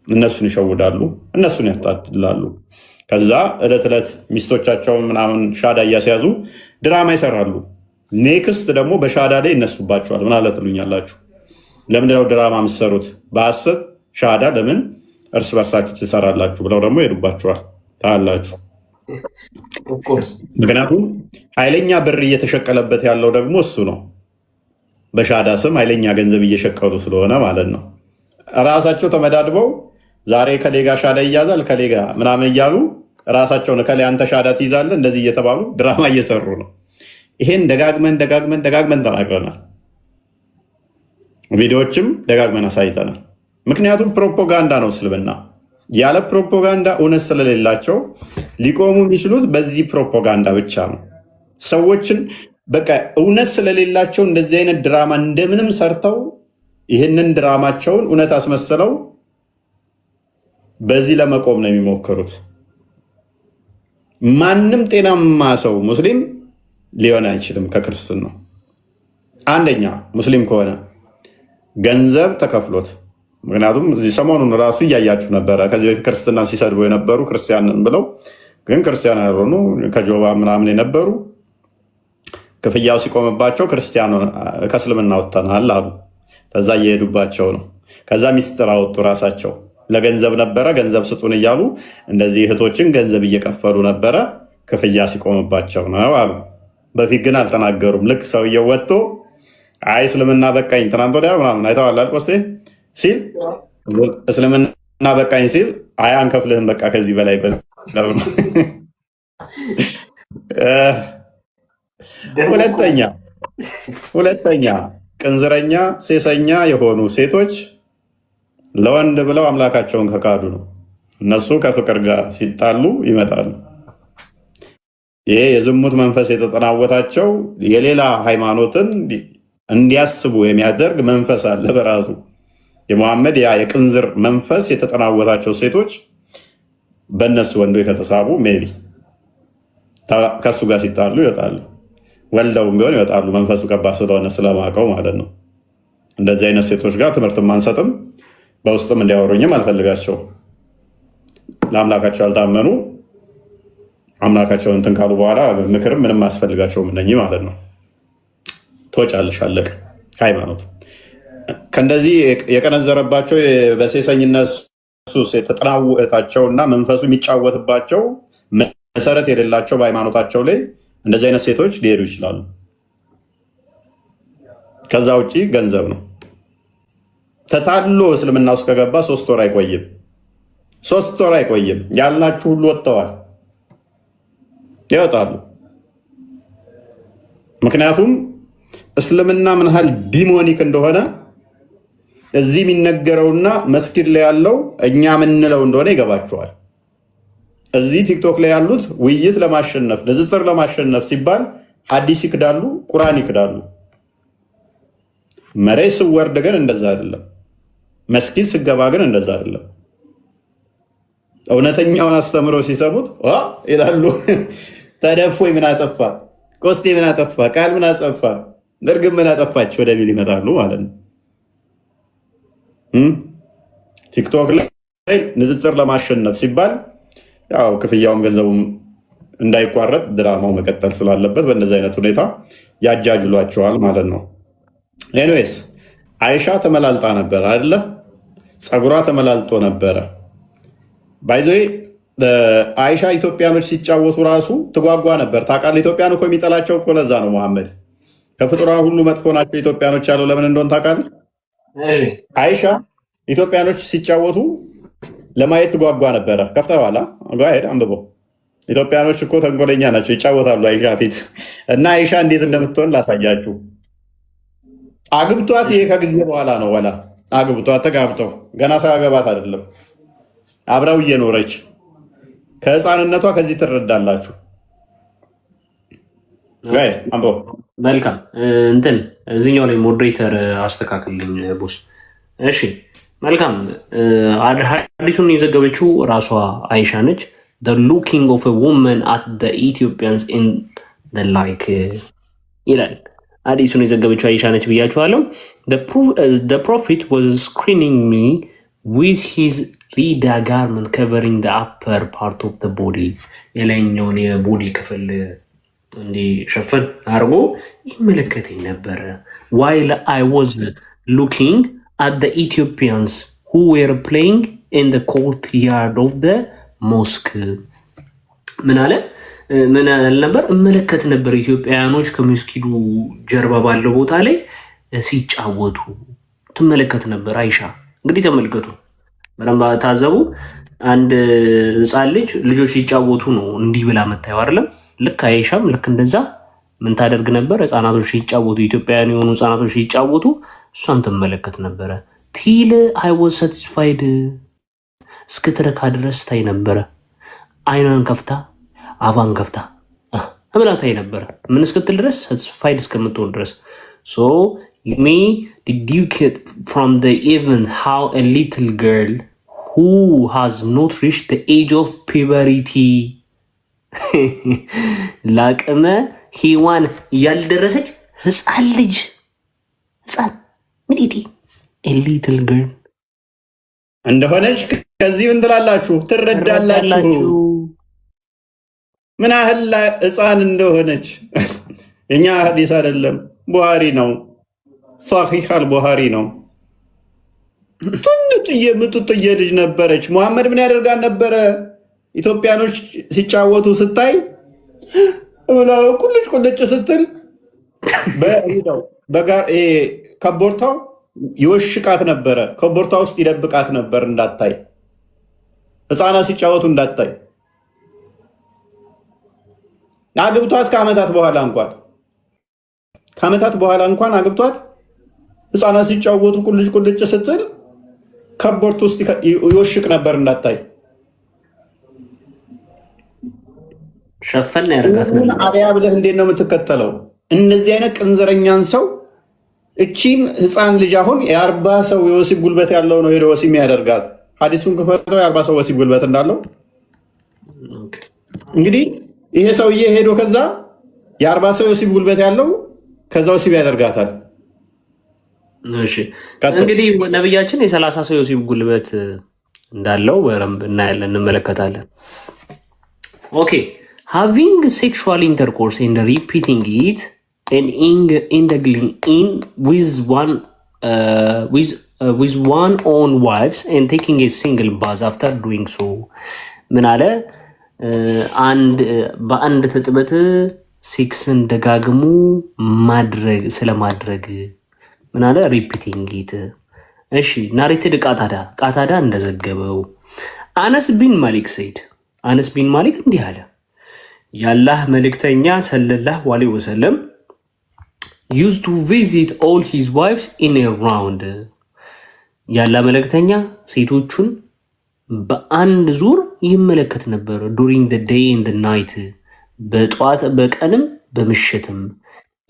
እነሱን ይሸውዳሉ፣ እነሱን ያታልላሉ። ከዛ ዕለት ዕለት ሚስቶቻቸውን ምናምን ሻዳ እያስያዙ ድራማ ይሰራሉ። ኔክስት ደግሞ በሻዳ ላይ ይነሱባቸዋል። ምን አለ ትሉኛላችሁ? ለምንድነው ድራማ የምትሰሩት? በሐሰት ሻዳ ለምን እርስ በርሳችሁ ትሰራላችሁ? ብለው ደግሞ ይሄዱባቸዋል። ታላችሁ። ምክንያቱም ኃይለኛ ብር እየተሸቀለበት ያለው ደግሞ እሱ ነው። በሻዳ ስም ኃይለኛ ገንዘብ እየሸቀሉ ስለሆነ ማለት ነው። ራሳቸው ተመዳድበው ዛሬ ከሌጋ ሻዳ ይያዛል ከሌጋ ምናምን እያሉ ራሳቸውን ከሌ አንተ ሻዳ ትይዛለህ እንደዚህ እየተባሉ ድራማ እየሰሩ ነው። ይሄን ደጋግመን ተናግረናል። ቪዲዮዎችም ደጋግመን አሳይተናል። ምክንያቱም ፕሮፓጋንዳ ነው እስልምና። ያለ ፕሮፓጋንዳ እውነት ስለሌላቸው ሊቆሙ የሚችሉት በዚህ ፕሮፓጋንዳ ብቻ ነው። ሰዎችን በቃ እውነት ስለሌላቸው እንደዚህ አይነት ድራማ እንደምንም ሰርተው ይህንን ድራማቸውን እውነት አስመስለው በዚህ ለመቆም ነው የሚሞክሩት። ማንም ጤናማ ሰው ሙስሊም ሊሆን አይችልም ከክርስትና። አንደኛ ሙስሊም ከሆነ ገንዘብ ተከፍሎት፣ ምክንያቱም እዚህ ሰሞኑን ራሱ እያያችሁ ነበረ። ከዚህ በፊት ክርስትና ሲሰድቡ የነበሩ ክርስቲያንን ብለው ግን ክርስቲያን ያልሆኑ ከጆባ ምናምን የነበሩ ክፍያው ሲቆምባቸው ክርስቲያን ከእስልምና ወጥተናል አሉ። ከዛ እየሄዱባቸው ነው። ከዛ ሚስጥር አወጡ ራሳቸው። ለገንዘብ ነበረ ገንዘብ ስጡን እያሉ እንደዚህ እህቶችን ገንዘብ እየከፈሉ ነበረ። ክፍያ ሲቆምባቸው ነው አሉ። በፊት ግን አልተናገሩም። ልክ ሰውየው ወጥቶ አይ እስልምና በቃኝ ትናንት ወዲያ ምናምን አይተዋል አልቆሴ ሲል እስልምና በቃኝ ሲል አይ አንከፍልህም በቃ ከዚህ በላይ ሁለተኛ ቅንዝረኛ ሴሰኛ የሆኑ ሴቶች ለወንድ ብለው አምላካቸውን ከካዱ ነው። እነሱ ከፍቅር ጋር ሲጣሉ ይመጣሉ። ይሄ የዝሙት መንፈስ የተጠናወታቸው የሌላ ሃይማኖትን እንዲያስቡ የሚያደርግ መንፈስ አለ በራሱ። የሙሐመድ ያ የቅንዝር መንፈስ የተጠናወታቸው ሴቶች በእነሱ ወንዶች ከተሳቡ ሜቢ ከሱ ጋር ሲጣሉ ይወጣሉ። ወልደውም ቢሆን ይወጣሉ። መንፈሱ ከባድ ስለሆነ ስለማውቀው ማለት ነው። እንደዚህ አይነት ሴቶች ጋር ትምህርትም አንሰጥም፣ በውስጥም እንዲያወሩኝም አልፈልጋቸው። ለአምላካቸው ያልታመኑ አምላካቸውን እንትን ካሉ በኋላ ምክርም ምንም አያስፈልጋቸውም እነኚህ ማለት ነው። ትወጫለሽ፣ አለቀ። ሃይማኖት ከእንደዚህ የቀነዘረባቸው በሴሰኝነት ሱስ የተጠናወታቸውና መንፈሱ የሚጫወትባቸው መሰረት የሌላቸው በሃይማኖታቸው ላይ እንደዚህ አይነት ሴቶች ሊሄዱ ይችላሉ። ከዛ ውጭ ገንዘብ ነው። ተታሎ እስልምና ውስጥ ከገባ 3 ወር አይቆይም። 3 ወር አይቆይም። ያልናችሁ ሁሉ ወጥተዋል፣ ይወጣሉ። ምክንያቱም እስልምና ምን ያህል ዲሞኒክ እንደሆነ እዚህ የሚነገረውና መስጊድ ላይ ያለው እኛ ምንለው እንደሆነ ይገባቸዋል። እዚህ ቲክቶክ ላይ ያሉት ውይይት ለማሸነፍ ንጽጽር ለማሸነፍ ሲባል ሐዲስ ይክዳሉ፣ ቁርአን ይክዳሉ። መሬት ስወርድ ግን እንደዛ አይደለም። መስጊድ ስገባ ግን እንደዛ አይደለም። እውነተኛውን አስተምሮ ሲሰሙት ይላሉ። ተደፎይ ምን አጠፋ፣ ቆስጤ ምን አጠፋ፣ ቃል ምን አጠፋ፣ እርግብ ምን አጠፋች ወደሚል ይመጣሉ ማለት ነው። ቲክቶክ ላይ ንጽጽር ለማሸነፍ ሲባል ያው ክፍያውም ገንዘቡም እንዳይቋረጥ ድራማው መቀጠል ስላለበት በእንደዚህ አይነት ሁኔታ ያጃጅሏቸዋል ማለት ነው። ኤኒዌይስ አይሻ ተመላልጣ ነበር አይደለ? ፀጉሯ ተመላልጦ ነበረ። ባይዞ አይሻ ኢትዮጵያኖች ሲጫወቱ ራሱ ትጓጓ ነበር። ታውቃለህ? ኢትዮጵያን እኮ የሚጠላቸው እኮ ለዛ ነው። መሐመድ ከፍጡራን ሁሉ መጥፎ ናቸው ኢትዮጵያኖች ያለው ለምን እንደሆነ ታውቃለህ? አይሻ ኢትዮጵያኖች ሲጫወቱ ለማየት ትጓጓ ነበረ። ከፍተዋላ ጓሄድ አንብቦ ኢትዮጵያኖች እኮ ተንኮለኛ ናቸው፣ ይጫወታሉ አይሻ ፊት እና አይሻ እንዴት እንደምትሆን ላሳያችሁ። አግብቷት፣ ይሄ ከጊዜ በኋላ ነው። ወላ አግብቷት ተጋብተው ገና ሳያገባት አይደለም፣ አብረው እየኖረች ከህፃንነቷ ከዚህ ትረዳላችሁ። አንብቦ መልካም እንትን እዚኛው ላይ ሞዴሬተር አስተካክልልኝ ቦስ። እሺ መልካም። ሐዲሱን የዘገበችው ራሷ አይሻ ነች። the looking of a woman at the Ethiopians in the like ይላል። ሐዲሱን የዘገበችው አይሻ ነች ብያችኋለሁ። the prophet was screening me with his rida garment covering the upper part of the body የላይኛውን የቦዲ ክፍል እንዲሸፍን አድርጎ ይመለከተኝ ነበረ። while I was looking at the Ethiopians who were playing in the courtyard of the mosque ምን አለ ነበር? እመለከት ነበር ኢትዮጵያውያኖች ከመስጊዱ ጀርባ ባለው ቦታ ላይ ሲጫወቱ ትመለከት ነበር አይሻ። እንግዲህ ተመልከቱ፣ በደንብ ታዘቡ። አንድ ህፃን ልጆች ሲጫወቱ ነው እንዲህ ብላ መታየው አይደለም? ልክ አይሻም ልክ እንደዛ ምን ታደርግ ነበር? ህፃናቶች ሲጫወቱ፣ ኢትዮጵያውያን የሆኑ ህፃናቶች ሲጫወቱ እሷን ትመለከት ነበረ። ቲል አይ ዋዝ ሳቲስፋይድ እስክትረካ ድረስ ታይ ነበረ። አይኗን ከፍታ አፋን ከፍታ ብላ ታይ ነበረ። ምን እስክትል ድረስ? ሳቲስፋይድ እስከምትሆን ድረስ። ሶ ሚ deduced from the event how a little girl who has not reached the age of puberty ላቅመ ሔዋን ያልደረሰች ህፃን ልጅ ሚጢጢ a little girl እንደሆነች ከዚህ ምን ትላላችሁ? ትረዳላችሁ ምን ያህል ህፃን እንደሆነች። የኛ ሐዲስ አይደለም ቡሃሪ ነው፣ ሷሂህ አልቡሃሪ ነው። ምጡጥዬ ልጅ ነበረች። ሙሐመድ ምን ያደርጋል ነበረ? ኢትዮጵያኖች ሲጫወቱ ስታይ ቁልጭ ቁልጭ ስትል ከቦርታው ይወሽቃት ነበረ። ከቦርታ ውስጥ ይደብቃት ነበር እንዳታይ፣ ህፃናት ሲጫወቱ እንዳታይ። አግብቷት ከዓመታት በኋላ እንኳን አግብቷት ህፃናት ሲጫወቱ ቁልጭ ቁልጭ ስትል ከቦርት ውስጥ ይወሽቅ ነበር እንዳታይ። ሸፈን ያደርጋት አሪያ ብለህ እንዴት ነው የምትከተለው? እነዚህ አይነት ቅንዘረኛን ሰው እቺን ህፃን ልጅ አሁን የ40 ሰው የወሲብ ጉልበት ያለው ነው ሄዶ ወሲብ ያደርጋት። ሐዲሱን ክፈተው የ40 ሰው ወሲብ ጉልበት እንዳለው እንግዲህ ይሄ ሰውዬ ሄዶ ከዛ የ40 ሰው የወሲብ ጉልበት ያለው ከዛ ወሲብ ያደርጋታል። እሺ እንግዲህ ነብያችን የ30 ሰው የወሲብ ጉልበት እንዳለው በረም እናያለን እንመለከታለን። ኦኬ having sexual intercourse and repeating it and indulging in with one own wives and taking a single bath after doing so ምን አለ በአንድ ተጥበት ሴክስን ደጋግሙ ማድረግ ስለማድረግ ምን አለ repeating it። እሺ ናሬትድ ቃታዳ እንደዘገበው አነስ ቢን ማሊክ ሰይድ አነስ ቢን ማሊክ እንዲህ አለ የአላህ መልእክተኛ ሰለላሁ ዐለይሂ ወሰለም used to visit all his wives in a round የአላህ መልእክተኛ ሴቶቹን በአንድ ዙር ይመለከት ነበር during the day and the night በጧት በቀንም በምሽትም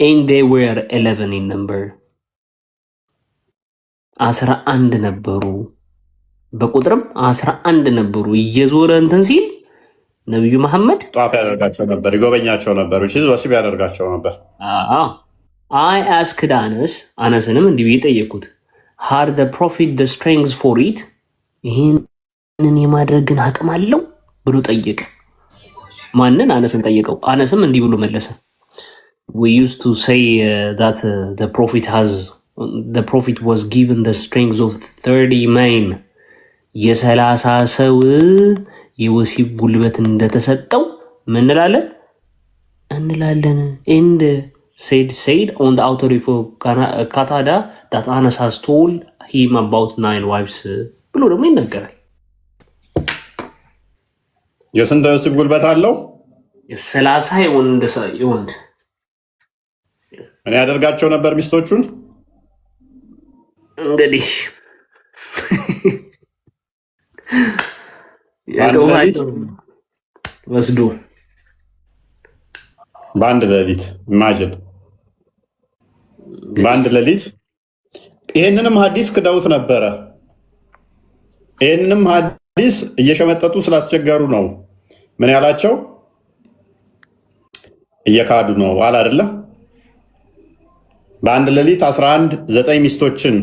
and they were 11 in number 11 ነበሩ በቁጥርም 11 ነበሩ እየዞረ እንትን ሲል ነብዩ መሐመድ ጧፍ ያደርጋቸው ነበር ይጎበኛቸው ነበር እሺ ወሲብ ያደርጋቸው ነበር። I asked አነስንም እንዲህ ጠየቁት had the prophet the strength for it ይሄንን የማድረግን አቅም አለው ብሎ ጠየቀ። ማንን? አነስን ጠየቀው። አነስም እንዲህ ብሎ መለሰ we used to say that the prophet was given the strength of 30 men የ30 ሰው የወሲብ ጉልበት እንደተሰጠው ምን እንላለን and said on the authority for Qatada that Anas has told him about 9 wives ብሎ ደግሞ ይናገራል። የስንት የወሲብ ጉልበት አለው? የ30 የወንድ ምን ያደርጋቸው ነበር ሚስቶቹን? እንግዲህ ወስዶ በአንድ ሌሊት ኢማጂን በአንድ ሌሊት ይሄንንም ሐዲስ ክደውት ነበረ። ይሄንንም ሐዲስ እየሸመጠጡ ስላስቸገሩ ነው ምን ያላቸው እየካዱ ነው አለ አይደለ? በአንድ ሌሊት 11 9 ሚስቶችን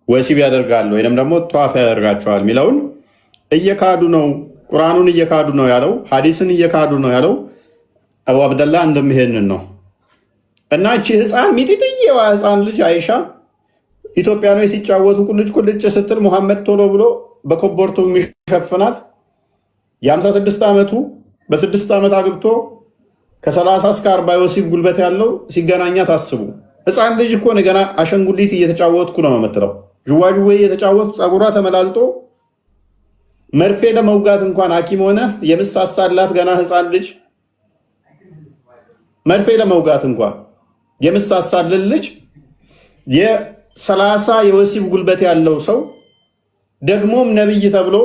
ወሲብ ያደርጋሉ ወይንም ደግሞ ጧፍ ያደርጋቸዋል ሚለውን እየካዱ ነው። ቁርአኑን እየካዱ ነው ያለው፣ ሐዲስን እየካዱ ነው ያለው አቡ አብደላ እንደሚሄንን ነው። እና እቺ ህፃን ሚጢጥየዋ ህፃን ልጅ አይሻ ኢትዮጵያኖች ሲጫወቱ ቁልጭ ስትል መሐመድ ቶሎ ብሎ በኮቦርቱ የሚሸፍናት የ56 ዓመቱ በ6 ዓመት አግብቶ ከ30 እስከ 40 የወሲብ ጉልበት ያለው ሲገናኛ ታስቡ። ህፃን ልጅ እኮ ነው ገና አሸንጉሊት እየተጫወትኩ ነው የምትለው። ዥዋዥዌ እየተጫወቱ ፀጉሯ ተመላልጦ መርፌ ለመውጋት እንኳን ሐኪም ሆነ የምሳሳላት ገና ህፃን ልጅ መርፌ ለመውጋት እንኳን የምሳሳላት ልጅ የ30 የወሲብ ጉልበት ያለው ሰው ደግሞም ነብይ ተብሎ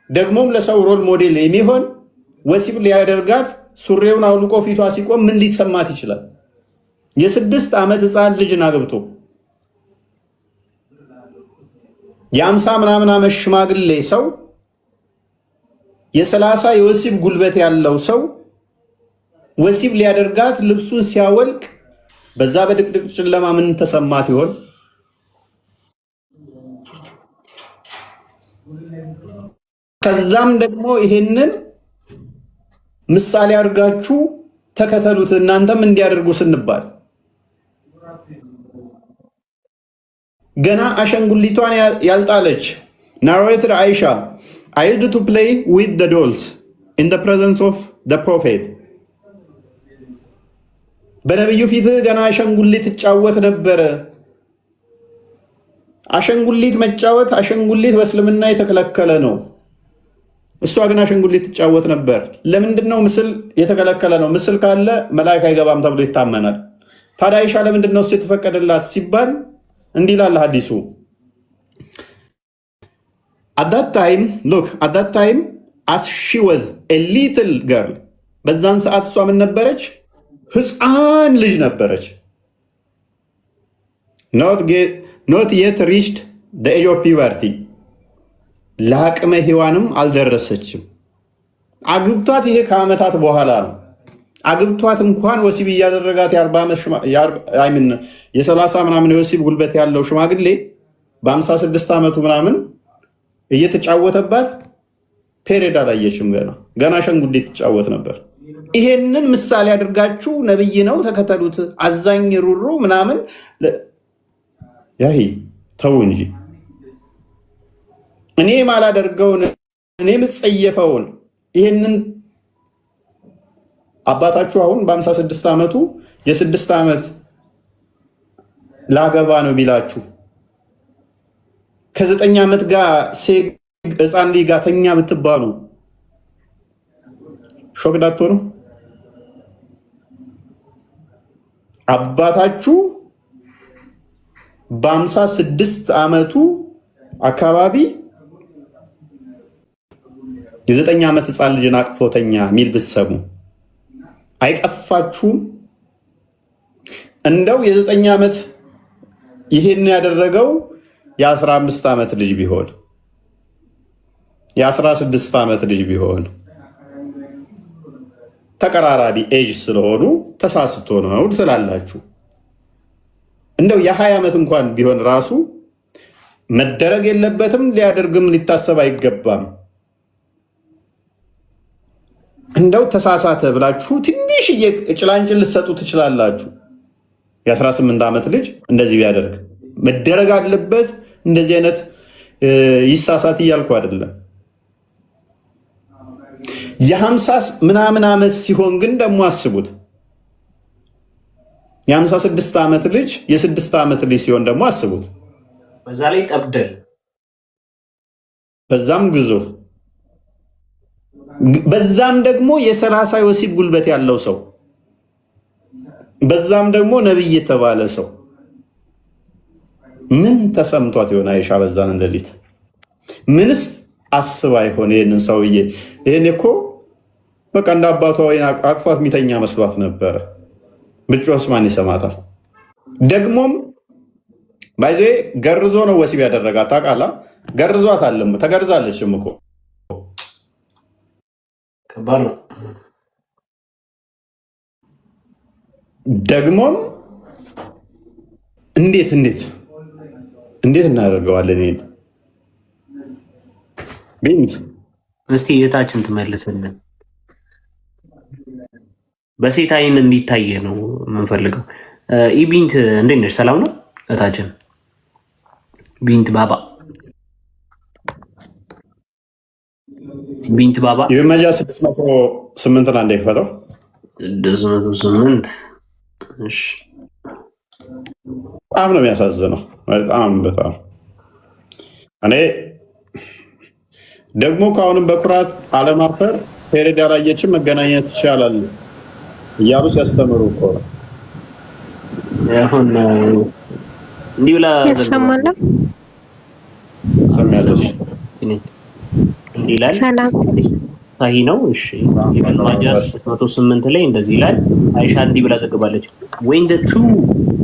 ደግሞም ለሰው ሮል ሞዴል የሚሆን ወሲብ ሊያደርጋት ሱሪውን አውልቆ ፊቷ ሲቆም ምን ሊሰማት ይችላል? የ6 ዓመት ህፃን ልጅን አግብቶ የ50 ምናምን ዓመት ሽማግሌ ሰው የ30 የወሲብ ጉልበት ያለው ሰው ወሲብ ሊያደርጋት ልብሱን ሲያወልቅ በዛ በድቅድቅ ጨለማ ምን ተሰማት ይሆን? ከዛም ደግሞ ይሄንን ምሳሌ አድርጋችሁ ተከተሉት እናንተም እንዲያደርጉ ስንባል ገና አሸንጉሊቷን ያልጣለች ናሬተር አይሻ I used to play with the dolls in the presence of the prophet በነብዩ ፊት ገና አሸንጉሊት ትጫወት ነበረ። አሸንጉሊት መጫወት አሸንጉሊት በእስልምና የተከለከለ ነው። እሷ ግን አሸንጉሊት ትጫወት ነበር። ለምንድን ነው ምስል የተከለከለ ነው? ምስል ካለ መላእክት አይገባም ተብሎ ይታመናል። ታዲያ አይሻ ለምንድን ነው እሱ የተፈቀደላት ሲባል እንዲህ ይላል ሐዲሱ at that time as she was a little girl በዛን ሰዓት እሷ ምን ነበረች? ህፃን ልጅ ነበረች። not yet reached the age of puberty ለአቅመ ሔዋንም አልደረሰችም። አግብቷት ይሄ ከዓመታት በኋላ ነው። አግብቷት እንኳን ወሲብ እያደረጋት የ30 ምናምን የወሲብ ጉልበት ያለው ሽማግሌ በ56 ዓመቱ ምናምን እየተጫወተባት ፔሬድ አላየችም። ገና ሸንጉዴ ትጫወት ነበር። ይሄንን ምሳሌ አድርጋችሁ ነብይ ነው ተከተሉት፣ አዛኝ ሩሩ ምናምን ያሂ ተው እንጂ። እኔ ማላደርገውን እኔ ምጸየፈውን ይሄንን አባታችሁ አሁን በ56 ዓመቱ የ6 ዓመት ላገባ ነው ቢላችሁ ከ9 ዓመት ጋር ህፃን ልጅ ጋር ተኛ ብትባሉ ሾክ ዳትሆኑ? አባታችሁ በ56 ዓመቱ አካባቢ የ9 ዓመት ህፃን ልጅን አቅፎተኛ ሚል ብትሰሙ አይቀፋችሁም? እንደው የ9 ዓመት ይሄን ያደረገው የ15 ዓመት ልጅ ቢሆን የ16 ዓመት ልጅ ቢሆን ተቀራራቢ ኤጅ ስለሆኑ ተሳስቶ ነው ትላላችሁ። እንደው የ20 ዓመት እንኳን ቢሆን ራሱ መደረግ የለበትም፣ ሊያደርግም ሊታሰብ አይገባም። እንደው ተሳሳተ ብላችሁ ትንሽ ጭላንጭል ልትሰጡ ትችላላችሁ። የ18 ዓመት ልጅ እንደዚህ ቢያደርግ መደረግ አለበት። እንደዚህ አይነት ይሳሳት እያልኩ አይደለም። የ50 ምናምን ዓመት ሲሆን ግን ደግሞ አስቡት። የ56 ዓመት ልጅ የ6 ዓመት ልጅ ሲሆን ደግሞ አስቡት። በዛ ላይ ጠብደል፣ በዛም ግዙፍ፣ በዛም ደግሞ የ30 የወሲብ ጉልበት ያለው ሰው፣ በዛም ደግሞ ነብይ የተባለ ሰው ምን ተሰምቷት ይሆን አይሻ? በዛን ሌሊት ምንስ አስባ ይሆን? ይሄንን ሰውዬ ይሄን እኮ በቃ እንደ አባቷ ወይ አቅፏት የሚተኛ መስሏት ነበረ። ብጮህስ ማን ይሰማታል? ደግሞም ባይዞ ገርዞ ነው ወሲብ ያደረጋት። ታውቃላ? ገርዟት አለም ተገርዛለችም እኮ ከባድ ነው። ደግሞም እንዴት እናደርገዋለን? ይሄን ቢንት እስቲ የታችን ትመልስልን። በሴት አይን እንዲታይ ነው የምንፈልገው። ኢቢንት እንዴት ነሽ? ሰላም ነው እታችን ቢንት ባባ? ቢንት ባባ የመጃ 608 አንዴ ይፈተው 608። እሺ በጣም ነው የሚያሳዝነው። በጣም እኔ ደግሞ ከአሁንም በኩራት አለማፈር ፔሬድ ያላየችም መገናኘት ይቻላል እያሉ ሲያስተምሩ እኮ ነው። አሁን እንዲህ ብላ ያሰማል ሰሚያለሽ እንዲህ ይላል። ሰላም ሳሂ ነው። እሺ ኢብኑ ማጃህ 608 ላይ እንደዚህ ይላል። አይሻ እንዲህ ብላ ዘግባለች። when the two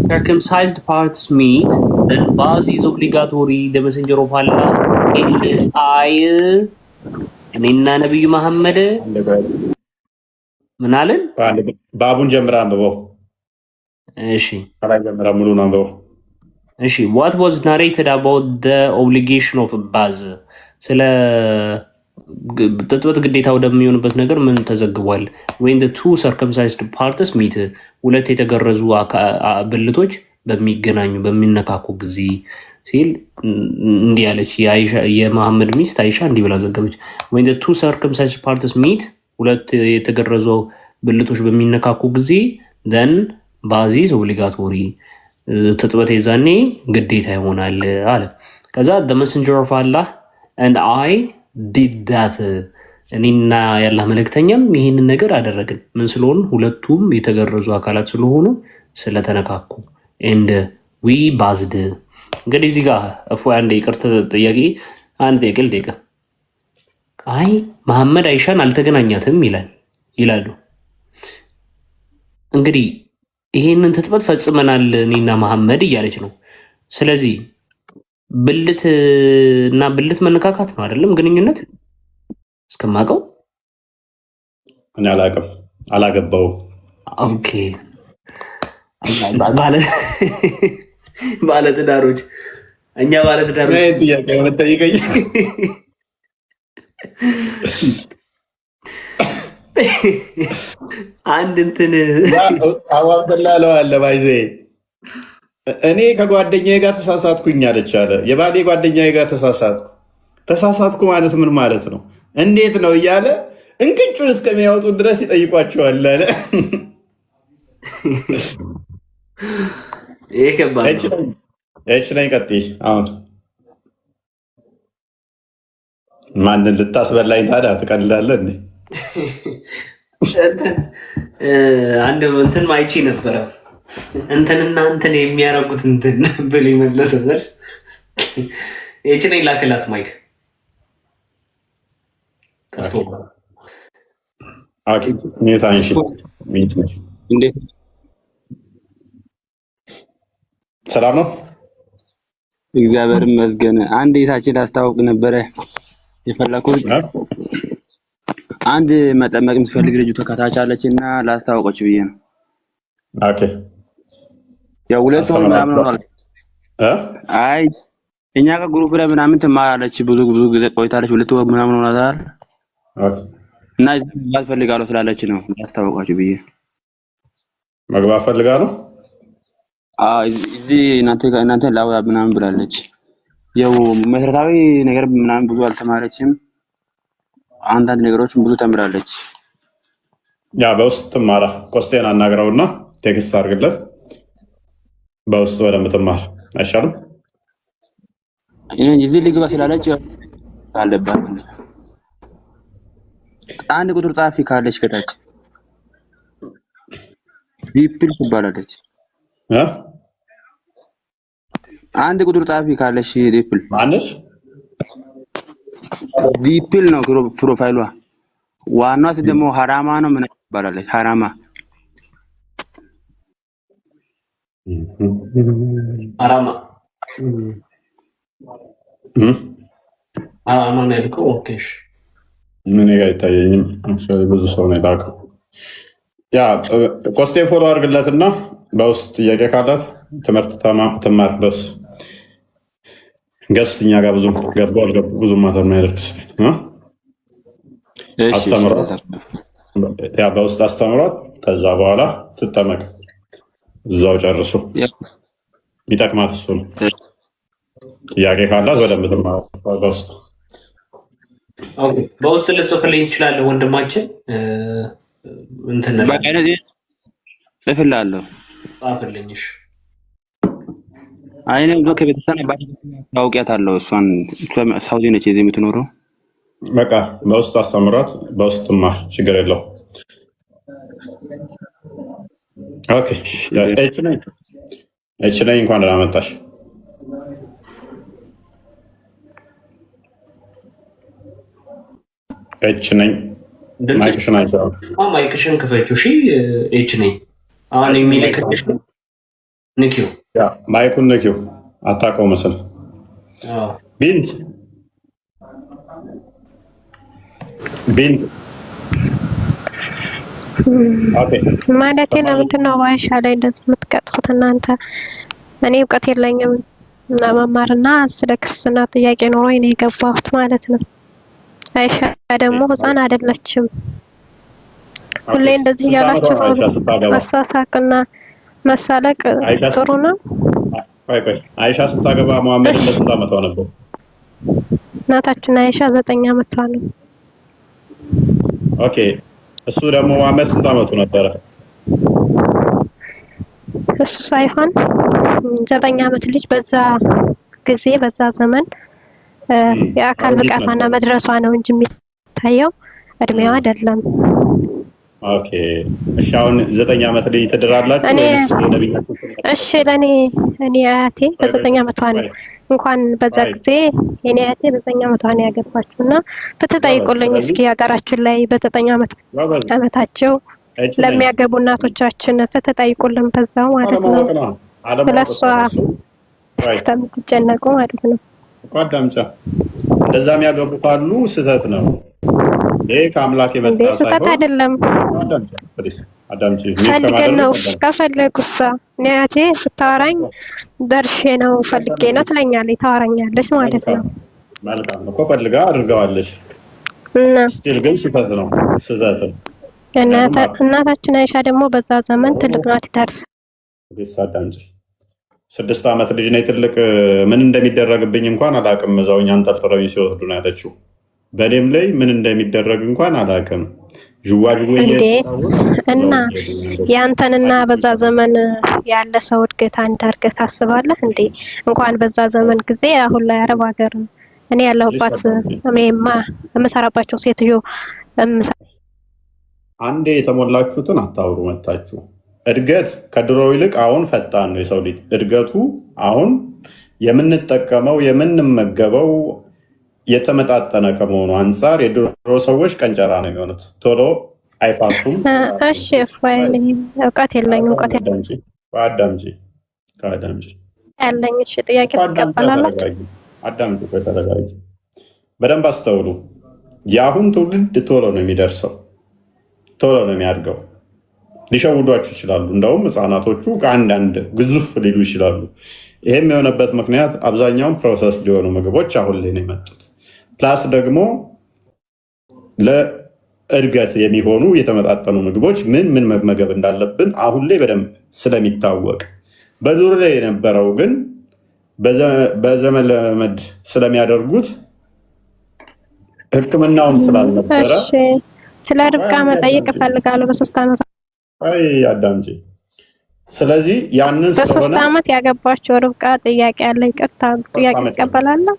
circumcised parts meet then bath is obligatory the messenger of Allah and I እኔና ነብዩ መሐመድ ምን አለን? ባቡን ጀምራ አንብበው። እሺ አላይ ጀምራ ሙሉን አንብበው። እሺ what was narrated about the obligation of bath ስለ ጥጥበት ግዴታ ወደሚሆንበት ነገር ምን ተዘግቧል? when the two circumcised parts meet ሁለት የተገረዙ ብልቶች በሚገናኙ በሚነካኩ ጊዜ ሲል እንዲህ ያለች የመሐመድ ሚስት አይሻ እንዲህ ብላ ዘገበች። when the two circumcised parts meet ሁለት የተገረዙ ብልቶች በሚነካኩ ጊዜ then bath is obligatory ጥጥበት የዛኔ ግዴታ ይሆናል አለ። ከዛ the messenger of Allah and I did that እኔና ያላህ መልእክተኛም ይህንን ነገር አደረግን። ምን ስለሆኑ? ሁለቱም የተገረዙ አካላት ስለሆኑ ስለተነካኩ and we bathed። እንግዲህ እዚህ ጋር አንድ ይቅርታ ጥያቄ አንድ ጥያቄ ልጠይቅ። አይ መሐመድ አይሻን አልተገናኛትም ይላሉ። እንግዲህ ይሄንን ትጥበት ፈጽመናል እኔና መሐመድ እያለች ነው። ስለዚህ ብልት እና ብልት መነካካት ነው አይደለም ግንኙነት እስከማውቀው እኔ አላገባውም። ኦኬ ባለ ትዳሮች እኛ ባለ ትዳሮች ጥያቄ መጠይቀኝ አንድ እንትን አዋብላለው አለ ባይዜ እኔ ከጓደኛዬ ጋር ተሳሳትኩኝ አለች አለ። የባሌ ጓደኛዬ ጋር ተሳሳትኩ ማለት ምን ማለት ነው? እንዴት ነው እያለ እንቅጩን እስከሚያወጡ ድረስ ይጠይቋቸዋል አለ። ይሄ ከባድ ነው። እቺ ላይ ቀጥይ። አሁን ማንን ልታስበላኝ ታዲያ ትቀልዳለህ እንዴ? አንድ እንትን ማይቺ ነበረ እንትንና እንትን የሚያረጉት እንትን ብል ይመለስ ዘርስ እቺ ላይ ላከላት ማይክ ታቶ ኦኬ ኒውታንሽ እንዴት ሰላም ነው? እግዚአብሔር ይመስገን። አንድ የታችን ላስታውቅ ነበረ የፈለኩት አንድ መጠመቅ የምትፈልግ ልጅ ተከታች አለችና ላስታውቆች ብዬ ነው። ኦኬ ያው ሁለት ወር ምናምን ሆኗል። አይ እኛ ከግሩፕ ላይ ምናምን ትማራለች ብዙ ጊዜ ቆይታለች። ሁለት ወር ምናምን ሆኗታል። እና መግባት ፈልጋለሁ ስላለች ነው ላስታውቃችሁ ብዬ። መግባት ፈልጋለሁ? አዎ እዚህ እናንተ ላውራ ምናምን ብላለች። ያው መሰረታዊ ነገር ምናምን ብዙ አልተማረችም። አንዳንድ ነገሮችን ብዙ ተምራለች። ያ በውስጥ ትማራ። ኮስቴን አናግረውና ቴክስት አድርግለት በውስጥ በደንብ ትማር አይሻልም? እዚህ ልግባ ስላለች አለባት። አንድ ቁጥር ጻፊ ካለች ከታች ቢፕል ትባላለች። አንድ ቁጥር ጻፊ ካለች ቢፕል ማነሽ? ቢፕል ነው ፕሮፋይሏ። ዋናዋ ደግሞ ሀራማ ነው ምን ትባላለች? ሀራማ አራማ አራማ ነው ያልከው? ኦኬ እሺ። ምን ጋር ይታየኝም ብዙ ሰው ነው የላከው። ያ ኮስቴ ፎሎ አድርግለትና በውስጥ ጥያቄ ካላት ትምህርት ትማር። በስ ገስት እኛ ጋር ብዙ ገባው አልገባው ብዙ ማተር ነው ያደርክስ አስተምሯት። ያ በውስጥ አስተምሯት። ከዛ በኋላ ትጠመቅ እዛው ጨርሱ። ይጠቅማት እሱ ነው። ጥያቄ ካላት በደንብ ትማር በውስጥ። ኦኬ በውስጥ ልጽፍልኝ ትችላለህ ወንድማችን። እንትን በቃ እዚህ ጽፍላለሁ። ጻፍልኝ። እሺ አይኔም ዞ ከቤተሰብ ታውቂያታለሁ። እሷን ሳውዲ ነች እዚህ የምትኖረው። በቃ በውስጥ አስተምሯት፣ በውስጥ ትማር፣ ችግር የለው። ኦኬ እቺ ነኝ እንኳን ደህና መጣሽ። እቺ ነኝ ማይክሽን ክፈችው። እሺ እቺ ነኝ አሁን የሚልክልሽ ንኪው። ማይኩን ንኪው። አታውቀው መስል ቢንት ማለቴ ለምንድን ነው ባይሻ ላይ እንደዚህ የምትቀጥፉት እናንተ? እኔ እውቀት የለኝም ለመማርና ስለ ክርስትና ጥያቄ ኖሮኝ ነው የገባሁት ማለት ነው። አይሻ ደግሞ ህፃን አይደለችም። ሁሌ እንደዚህ ያላችሁ መሳሳቅና መሳለቅ ጥሩ ነው። አይሻ ስታገባ መሐመድ ለስንት ዓመቷ ነበር? እናታችን አይሻ 9 ዓመቷ ነው። ኦኬ እሱ ደግሞ መሐመድ ስንት ዓመቱ ነበረ? እሱ ሳይሆን 9 ዓመት ልጅ በዛ ጊዜ በዛ ዘመን የአካል ብቃቷና መድረሷ ነው እንጂ የሚታየው እድሜዋ አይደለም። ኦኬ እሺ አሁን 9 ዓመት ልጅ ትድራላችሁ ወይስ ነብያችሁ? እሺ እኔ አያቴ በ9 ዓመቷ ነው እንኳን በዛ ጊዜ የኔ አያቴ በ9 ዓመቷ ነው ያገባችውና ብትጠይቁልኝ እስኪ ሀገራችን ላይ በ9 ዓመታቸው ለሚያገቡ እናቶቻችን ብትጠይቁልን በዛው ማለት ነው። ስለሷ ከምትጨነቁ ማለት ነው እኮ አዳምጫ። እንደዛ የሚያገቡ ካሉ ስህተት ነው። ይሄ ከአምላክ የመጣ ሳይሆን ስህተት አይደለም። አዳምጪ። ፈልገን ነው ከፈለጉሳ እናቴ ስታወራኝ ደርሼ ነው ፈልጌ ነው ትለኛለች፣ ታወራኛለች ማለት ነው። መልካም እኮ ፈልጋ አድርገዋለች። ስቲል ግን ስህተት ነው። ስህተት ነው። እናታችን አይሻ ደግሞ በዛ ዘመን ትልቅ ናት ይደርስ አዳምጪ። 6 ዓመት ልጅ ነኝ ትልቅ ምን እንደሚደረግብኝ እንኳን አላውቅም። እዛው እኛን ጠርጥረው ሲወስዱ ነው ያለችው። በእኔም ላይ ምን እንደሚደረግ እንኳን አላውቅም። ዥዋዥዌ እና ያንተንና በዛ ዘመን ያለ ሰው እድገት አንድ አድርገህ ታስባለህ እንዴ? እንኳን በዛ ዘመን ጊዜ አሁን ላይ አረብ ሀገር እኔ ያለሁባት እኔማ የምሰራባቸው ሴትዮ አንዴ የተሞላችሁትን አታውሩ መታችሁ። እድገት ከድሮ ይልቅ አሁን ፈጣን ነው የሰው ልጅ እድገቱ። አሁን የምንጠቀመው የምንመገበው የተመጣጠነ ከመሆኑ አንጻር የድሮ ሰዎች ቀንጨራ ነው የሚሆኑት፣ ቶሎ አይፋቱም። እሺ እውቀት የለኝም። እውቀት አዳምጪ ያለኝ እሺ፣ ጥያቄ ትቀበላላችሁ? አዳምጪ፣ ተረጋጊ፣ በደንብ አስተውሉ። የአሁን ትውልድ ቶሎ ነው የሚደርሰው፣ ቶሎ ነው የሚያድገው። ሊሸውዷችሁ ይችላሉ። እንደውም ህፃናቶቹ ከአንዳንድ ግዙፍ ሊሉ ይችላሉ። ይህም የሆነበት ምክንያት አብዛኛውን ፕሮሰስ ሊሆኑ ምግቦች አሁን ላይ ነው የመጡት። ፕላስ ደግሞ ለእድገት የሚሆኑ የተመጣጠኑ ምግቦች ምን ምን መመገብ እንዳለብን አሁን ላይ በደንብ ስለሚታወቅ፣ በዱር ላይ የነበረው ግን በዘመን ለመድ ስለሚያደርጉት ሕክምናውም ስላልነበረ ስለ ርብቃ መጠየቅ እፈልጋለሁ። በ3 ዓመት አዳምጪ። ስለዚህ ያንን በ3 ዓመት ያገባቸው ርብቃ ጥያቄ ያለ ይቅርታ፣ ጥያቄ እቀበላለሁ።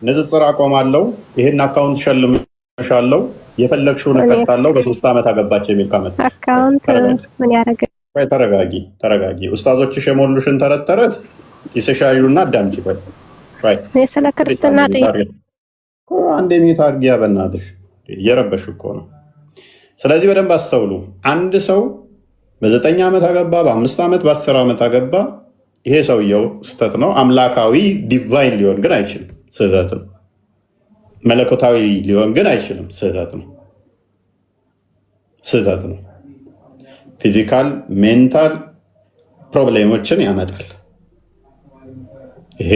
ንጽጽር አቆማለሁ። ይሄን አካውንት ሸልምሻለሁ፣ የፈለግሽውን እቀጣለሁ። በ3 ዓመት አገባች የሚል ካመጣ አካውንት ምን ያደርግ? ተረጋጊ። ኡስታዞችሽ የሞሉሽን ተረት ተረት ይስሻዩና አዳምጪ። እኔ ስለ ክርስትና ጥያቄ አንዴ ሚዩት አድርጊያ፣ በእናትሽ እየረበሽ እኮ ነው። ስለዚህ በደንብ አስተውሉ። አንድ ሰው በ9 ዓመት አገባ፣ በ5 ዓመት በ10 ዓመት አገባ፣ ይሄ ሰውየው ስህተት ነው። አምላካዊ ዲቫይን ሊሆን ግን አይችልም፣ ስህተት ነው። መለኮታዊ ሊሆን ግን አይችልም፣ ስህተት ነው። ስህተት ነው። ፊዚካል ሜንታል ፕሮብሌሞችን ያመጣል። ይሄ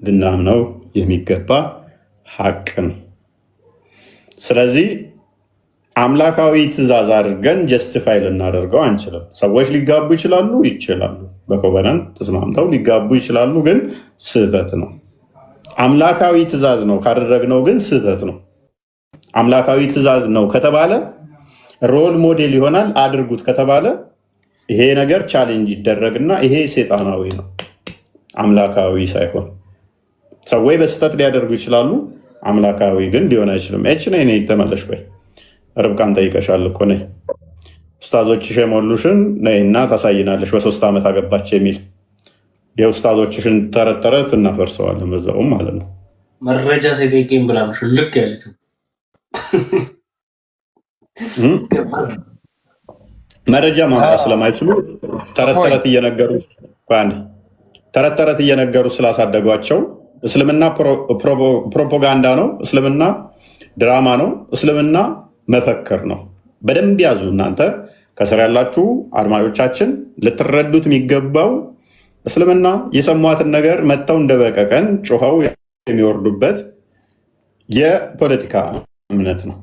ልናምነው የሚገባ ሀቅ ነው። ስለዚህ አምላካዊ ትእዛዝ አድርገን ጀስቲፋይ ልናደርገው አንችልም። ሰዎች ሊጋቡ ይችላሉ፣ በኮቨናንት ተስማምተው ሊጋቡ ይችላሉ፣ ግን ስህተት ነው። አምላካዊ ትእዛዝ ነው ካደረግነው ግን ስህተት ነው። አምላካዊ ትእዛዝ ነው ከተባለ ሮል ሞዴል ይሆናል። አድርጉት ከተባለ ይሄ ነገር ቻሌንጅ ይደረግና ይሄ ሴጣናዊ ነው፣ አምላካዊ ሳይሆን። ሰዎች በስህተት ሊያደርጉ ይችላሉ፣ አምላካዊ ግን ሊሆን አይችልም። እኔ ተመለሽ ወይ ርብቃን ጠይቀሻል እኮ ነይ፣ ኡስታዞችሽ የሞሉሽን ነይና ታሳይናለሽ። በ3 ዓመት አገባች የሚል የኡስታዞችሽን ተረት ተረት እናፈርሰዋለን በዛውም ማለት ነው። መረጃ ሳይጠይቀኝ ብላ ነው ልክ ያለችው። መረጃ ማምጣት ስለማይችሉ ተረት ተረት እየነገሩ ስላሳደጓቸው እስልምና ፕሮፓጋንዳ ነው፣ እስልምና ድራማ ነው፣ እስልምና መፈክር ነው። በደንብ ያዙ። እናንተ ከስር ያላችሁ አድማጮቻችን ልትረዱት የሚገባው እስልምና የሰሟትን ነገር መጥተው እንደ በቀቀን ጮኸው የሚወርዱበት የፖለቲካ እምነት ነው።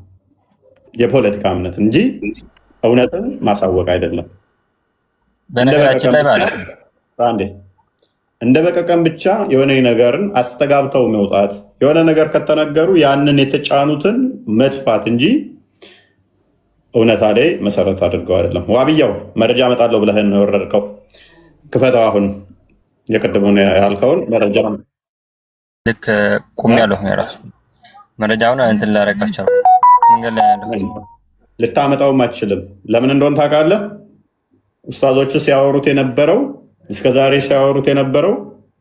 የፖለቲካ እምነት እንጂ እውነትን ማሳወቅ አይደለም። በነገራችን ላይ ማለት ነው እንደ በቀቀን ብቻ የሆነ ነገርን አስተጋብተው መውጣት፣ የሆነ ነገር ከተነገሩ ያንን የተጫኑትን መጥፋት እንጂ እውነታ ላይ መሰረት አድርገው አይደለም። ዋብያው መረጃ እመጣለሁ ብለህ ነው የወረድከው። ክፈተው። አሁን የቅድሙን ያልከውን መረጃ ልክ ቁም ያለሁ የራሱ መረጃውን እንትን ላደርጋቸው መንገድ ላይ ያለው ልታመጣውም አትችልም። ለምን እንደሆነ ታውቃለህ? ኡስታዞች ሲያወሩት የነበረው እስከዛሬ ሲያወሩት የነበረው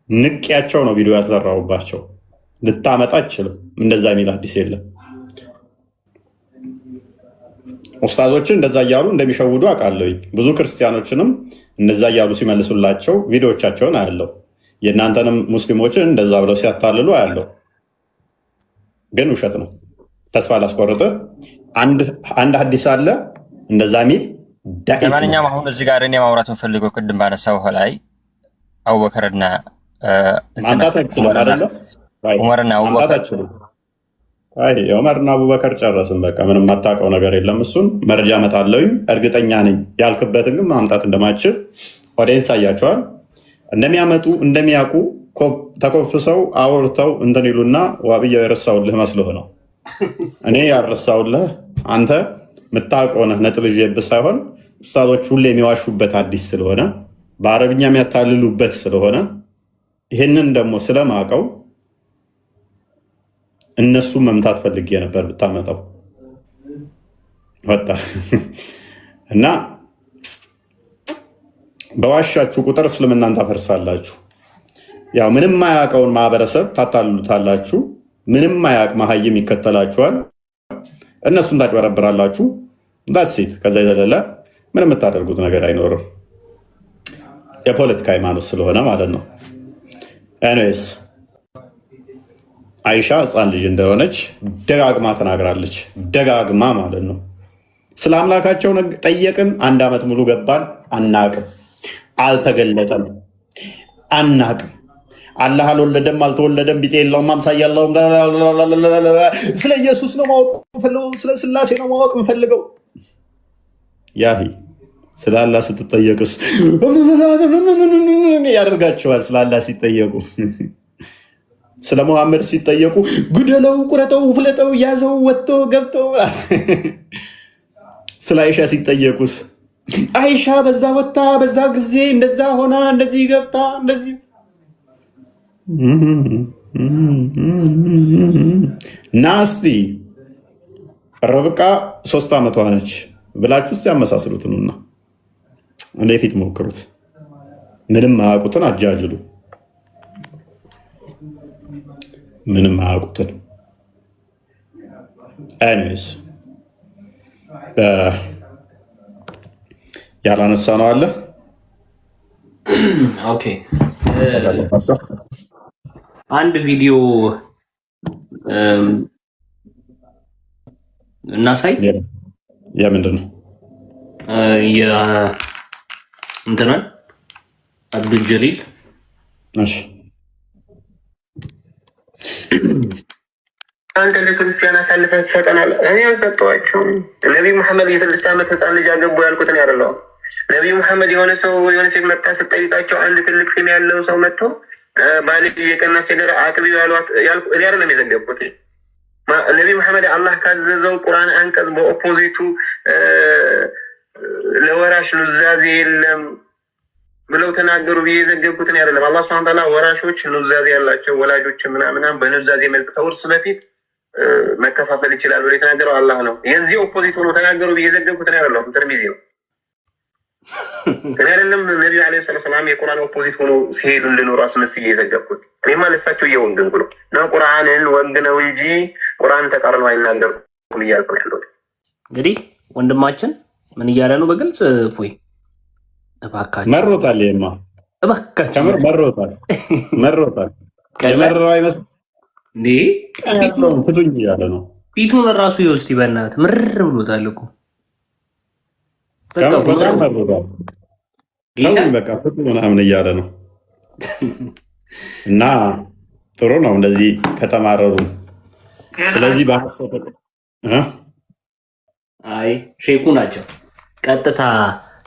ንቅያቸው ነው ቪዲዮ ያልሰራሁባቸው። ልታመጣ አትችልም። እንደዛ የሚል አዲስ የለም። ኡስታዞችን እንደዛ እያሉ እንደሚሸውዱ አውቃለሁኝ። ብዙ ክርስቲያኖችንም እንደዛ እያሉ ሲመልሱላቸው ቪዲዮዎቻቸውን አያለው። የእናንተንም ሙስሊሞችን እንደዛ ብለው ሲያታልሉ አያለው። ግን ውሸት ነው። ተስፋ ላስቆርጥ። አንድ ሐዲስ አለ እንደዛ ሚል። ለማንኛውም አሁን እዚህ ጋር እኔ ማውራት የምፈልገው ቅድም ባነሳው ላይ አቡበከርና ዑመርና አቡበከር ዑመርና አቡበከር ጨረስን። በቃ ምንም የማታውቀው ነገር የለም። እሱን መረጃ እመጣለሁኝ እርግጠኛ ነኝ። ያልክበትን ግን ማምጣት እንደማችል ኦዲየንስ አያቸዋል። እንደሚያመጡ እንደሚያውቁ ተኮፍሰው አውርተው እንትን ይሉና ዋብያው የረሳውልህ መስሎህ ነው። እኔ ያልረሳውልህ አንተ የምታውቀው ነህ። ነጥብ ይዤብህ ሳይሆን ኡስታዞች ሁሌ የሚዋሹበት ሐዲስ ስለሆነ በአረብኛ የሚያታልሉበት ስለሆነ ይህንን ደግሞ ስለማውቀው እነሱ መምታት ፈልጌ ነበር ብታመጣው ወጣ እና በዋሻችሁ ቁጥር እስልምናን ታፈርሳላችሁ። ያው ምንም ማያውቀውን ማህበረሰብ ታታልሉታላችሁ። ምንም ማያውቅ መሀይም ይከተላችኋል። እነሱን ታጭበረብራላችሁ። ዳሴት ከዛ የዘለለ ምንም የምታደርጉት ነገር አይኖርም። የፖለቲካ ሃይማኖት ስለሆነ ማለት ነው። ኤኒዌይስ አይሻ ህፃን ልጅ እንደሆነች ደጋግማ ተናግራለች። ደጋግማ ማለት ነው። ስለ አምላካቸው ጠየቅን። 1 ዓመት ሙሉ ገባን። አናቅም፣ አልተገለጠም፣ አናቅም። አላህ አልወለደም፣ አልተወለደም፣ ቢጤ የለውም፣ አምሳያ የለውም። ስለ ኢየሱስ ነው ማወቅ የምፈልገው፣ ስለ ስላሴ ነው ማወቅ የምፈልገው። ያሂ ስለ አላህ ስትጠየቅስ ያደርጋቸዋል። ስለ አላህ ሲጠየቁ፣ ስለ ሙሐመድ ሲጠየቁ ግደለው፣ ቁረጠው፣ ፍለጠው፣ ያዘው፣ ወጥቶ ገብቶ። ስለ አይሻ ሲጠየቁስ አይሻ በዛ ወጥታ በዛ ጊዜ እንደዛ ሆና እንደዚህ ገብታ እንደዚህ ናስቲ ርብቃ 3 ዓመቷ ነች ብላችሁ ሲያመሳስሉትንና እንዴት ሞክሩት። ምንም አያውቁትን አጃጅሉ። ምንም አያውቁትን። ኤኒዌይስ ያላነሳ ነው አለ። ኦኬ አንድ ቪዲዮ እናሳይ። የምንድን ነው? እንትና አብዱል ጀሊል እሺ አንተ ለክርስቲያን አሳልፈህ ትሰጠናለህ? እኔ አልሰጠኋቸውም። ነቢይ መሐመድ የ6 ዓመት ህፃን ልጅ አገቡ ያልኩትን ያደለው ነቢዩ መሐመድ የሆነ ሴት መጣ ስጠይቃቸው አንድ ትልቅ ፂም ያለው ሰው መጥቶ ባል የቀና ሲገር አጥቢ ያሏት እኔ አይደለም የዘገብኩት። ነቢይ መሐመድ አላህ ካዘዘው ቁርአን አንቀጽ በኦፖዚቱ ለወራሽ ኑዛዜ የለም ብለው ተናገሩ ብዬ የዘገብኩትን አይደለም። አላህ ሱብሓነሁ ወተዓላ ወራሾች ኑዛዜ ያላቸው ወላጆች ምናምን በኑዛዜ መልክ ከውርስ በፊት መከፋፈል ይችላል ብሎ የተናገረው አላህ ነው። የዚህ ኦፖዚት ሆኖ ተናገሩ ብዬ የዘገብኩትን አይደለም። ትርሚዚ ነው እኔ አይደለም። ነቢዩ ዓለይሂ ሰላም የቁርአን ኦፖዚት ሆኖ ሲሄዱ እንድኖሩ አስመስዬ የዘገብኩት እኔ ማለሳቸው እየወንድን ብሎ እና ቁርአንን ወንድ ነው እንጂ ቁርአን ተቃርኖ አይናገርም እያልኩ ነው ያለሁት። እንግዲህ ወንድማችን ምን እያለ ነው በግልጽ ፎይ እባካችሁ መሮታል። ይሄማ እባካችሁ ከምር መሮታል። የመረረው አይመስል እንዴ ቀያለውን ፍቱኝ እያለ ነው። ፊቱን ራሱ ይወስድ በእናትህ ምርር ብሎታል እኮ በጣም መሮታል። በቃ ፍቱ ምናምን እያለ ነው። እና ጥሩ ነው እንደዚህ ከተማረሩ። ስለዚህ በሀሰብ አይ ሼኩ ናቸው ቀጥታ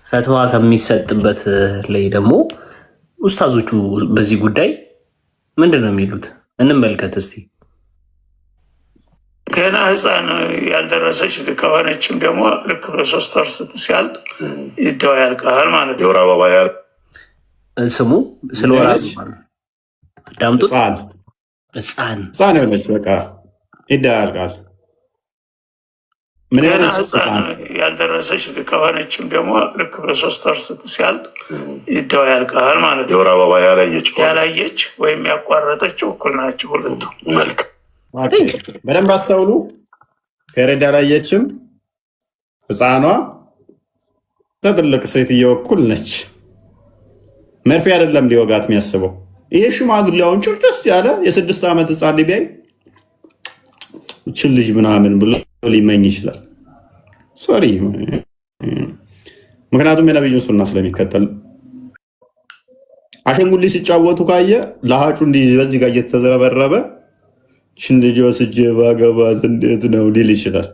ፈትዋ ከሚሰጥበት ላይ ደግሞ ኡስታዞቹ በዚህ ጉዳይ ምንድን ነው የሚሉት? እንመልከት እስቲ። ገና ህፃን ያልደረሰች ከሆነችም ደግሞ ልክ በ3 ወር ሲያልቅ ይደዋ ያልቃል ማለት ነው። የወር አበባ ስሙ ስለ ወር አበባ አዳምጡት። ህፃን የሆነች በቃ ይደዋ ያልቃል። ምን ገና ህፃን ያልደረሰች ከሆነችም ደግሞ ልክ በ3 ወር ሲያልቅ ይደዋ ያልቃል ማለት ነው። የወር አበባ ያላየች ወይም ያቋረጠችው እኩል ናቸው ሁለቱ። መልክ በደንብ አስተውሉ። ከሬድ ያላየችም ህፃኗ ከትልቅ ሴትዮ እኩል ነች። መርፌ አይደለም ሊወጋት የሚያስበው ይሄ ሽማግሌውን ጭርጭስ ያለ የ6 ዓመት ህፃን ቢያይ እችን ልጅ ምናምን ብሎ ሊመኝ ይችላል። ሶሪ ምክንያቱም የነብዩን ሱና ስለሚከተል አሸንጉሊት ሲጫወቱ ካየ ለሃጩ እንዲህ በዚህ ጋር እየተዘረበረበ እችን ልጅ ወስጄ ባገባት እንዴት ነው ሊል ይችላል።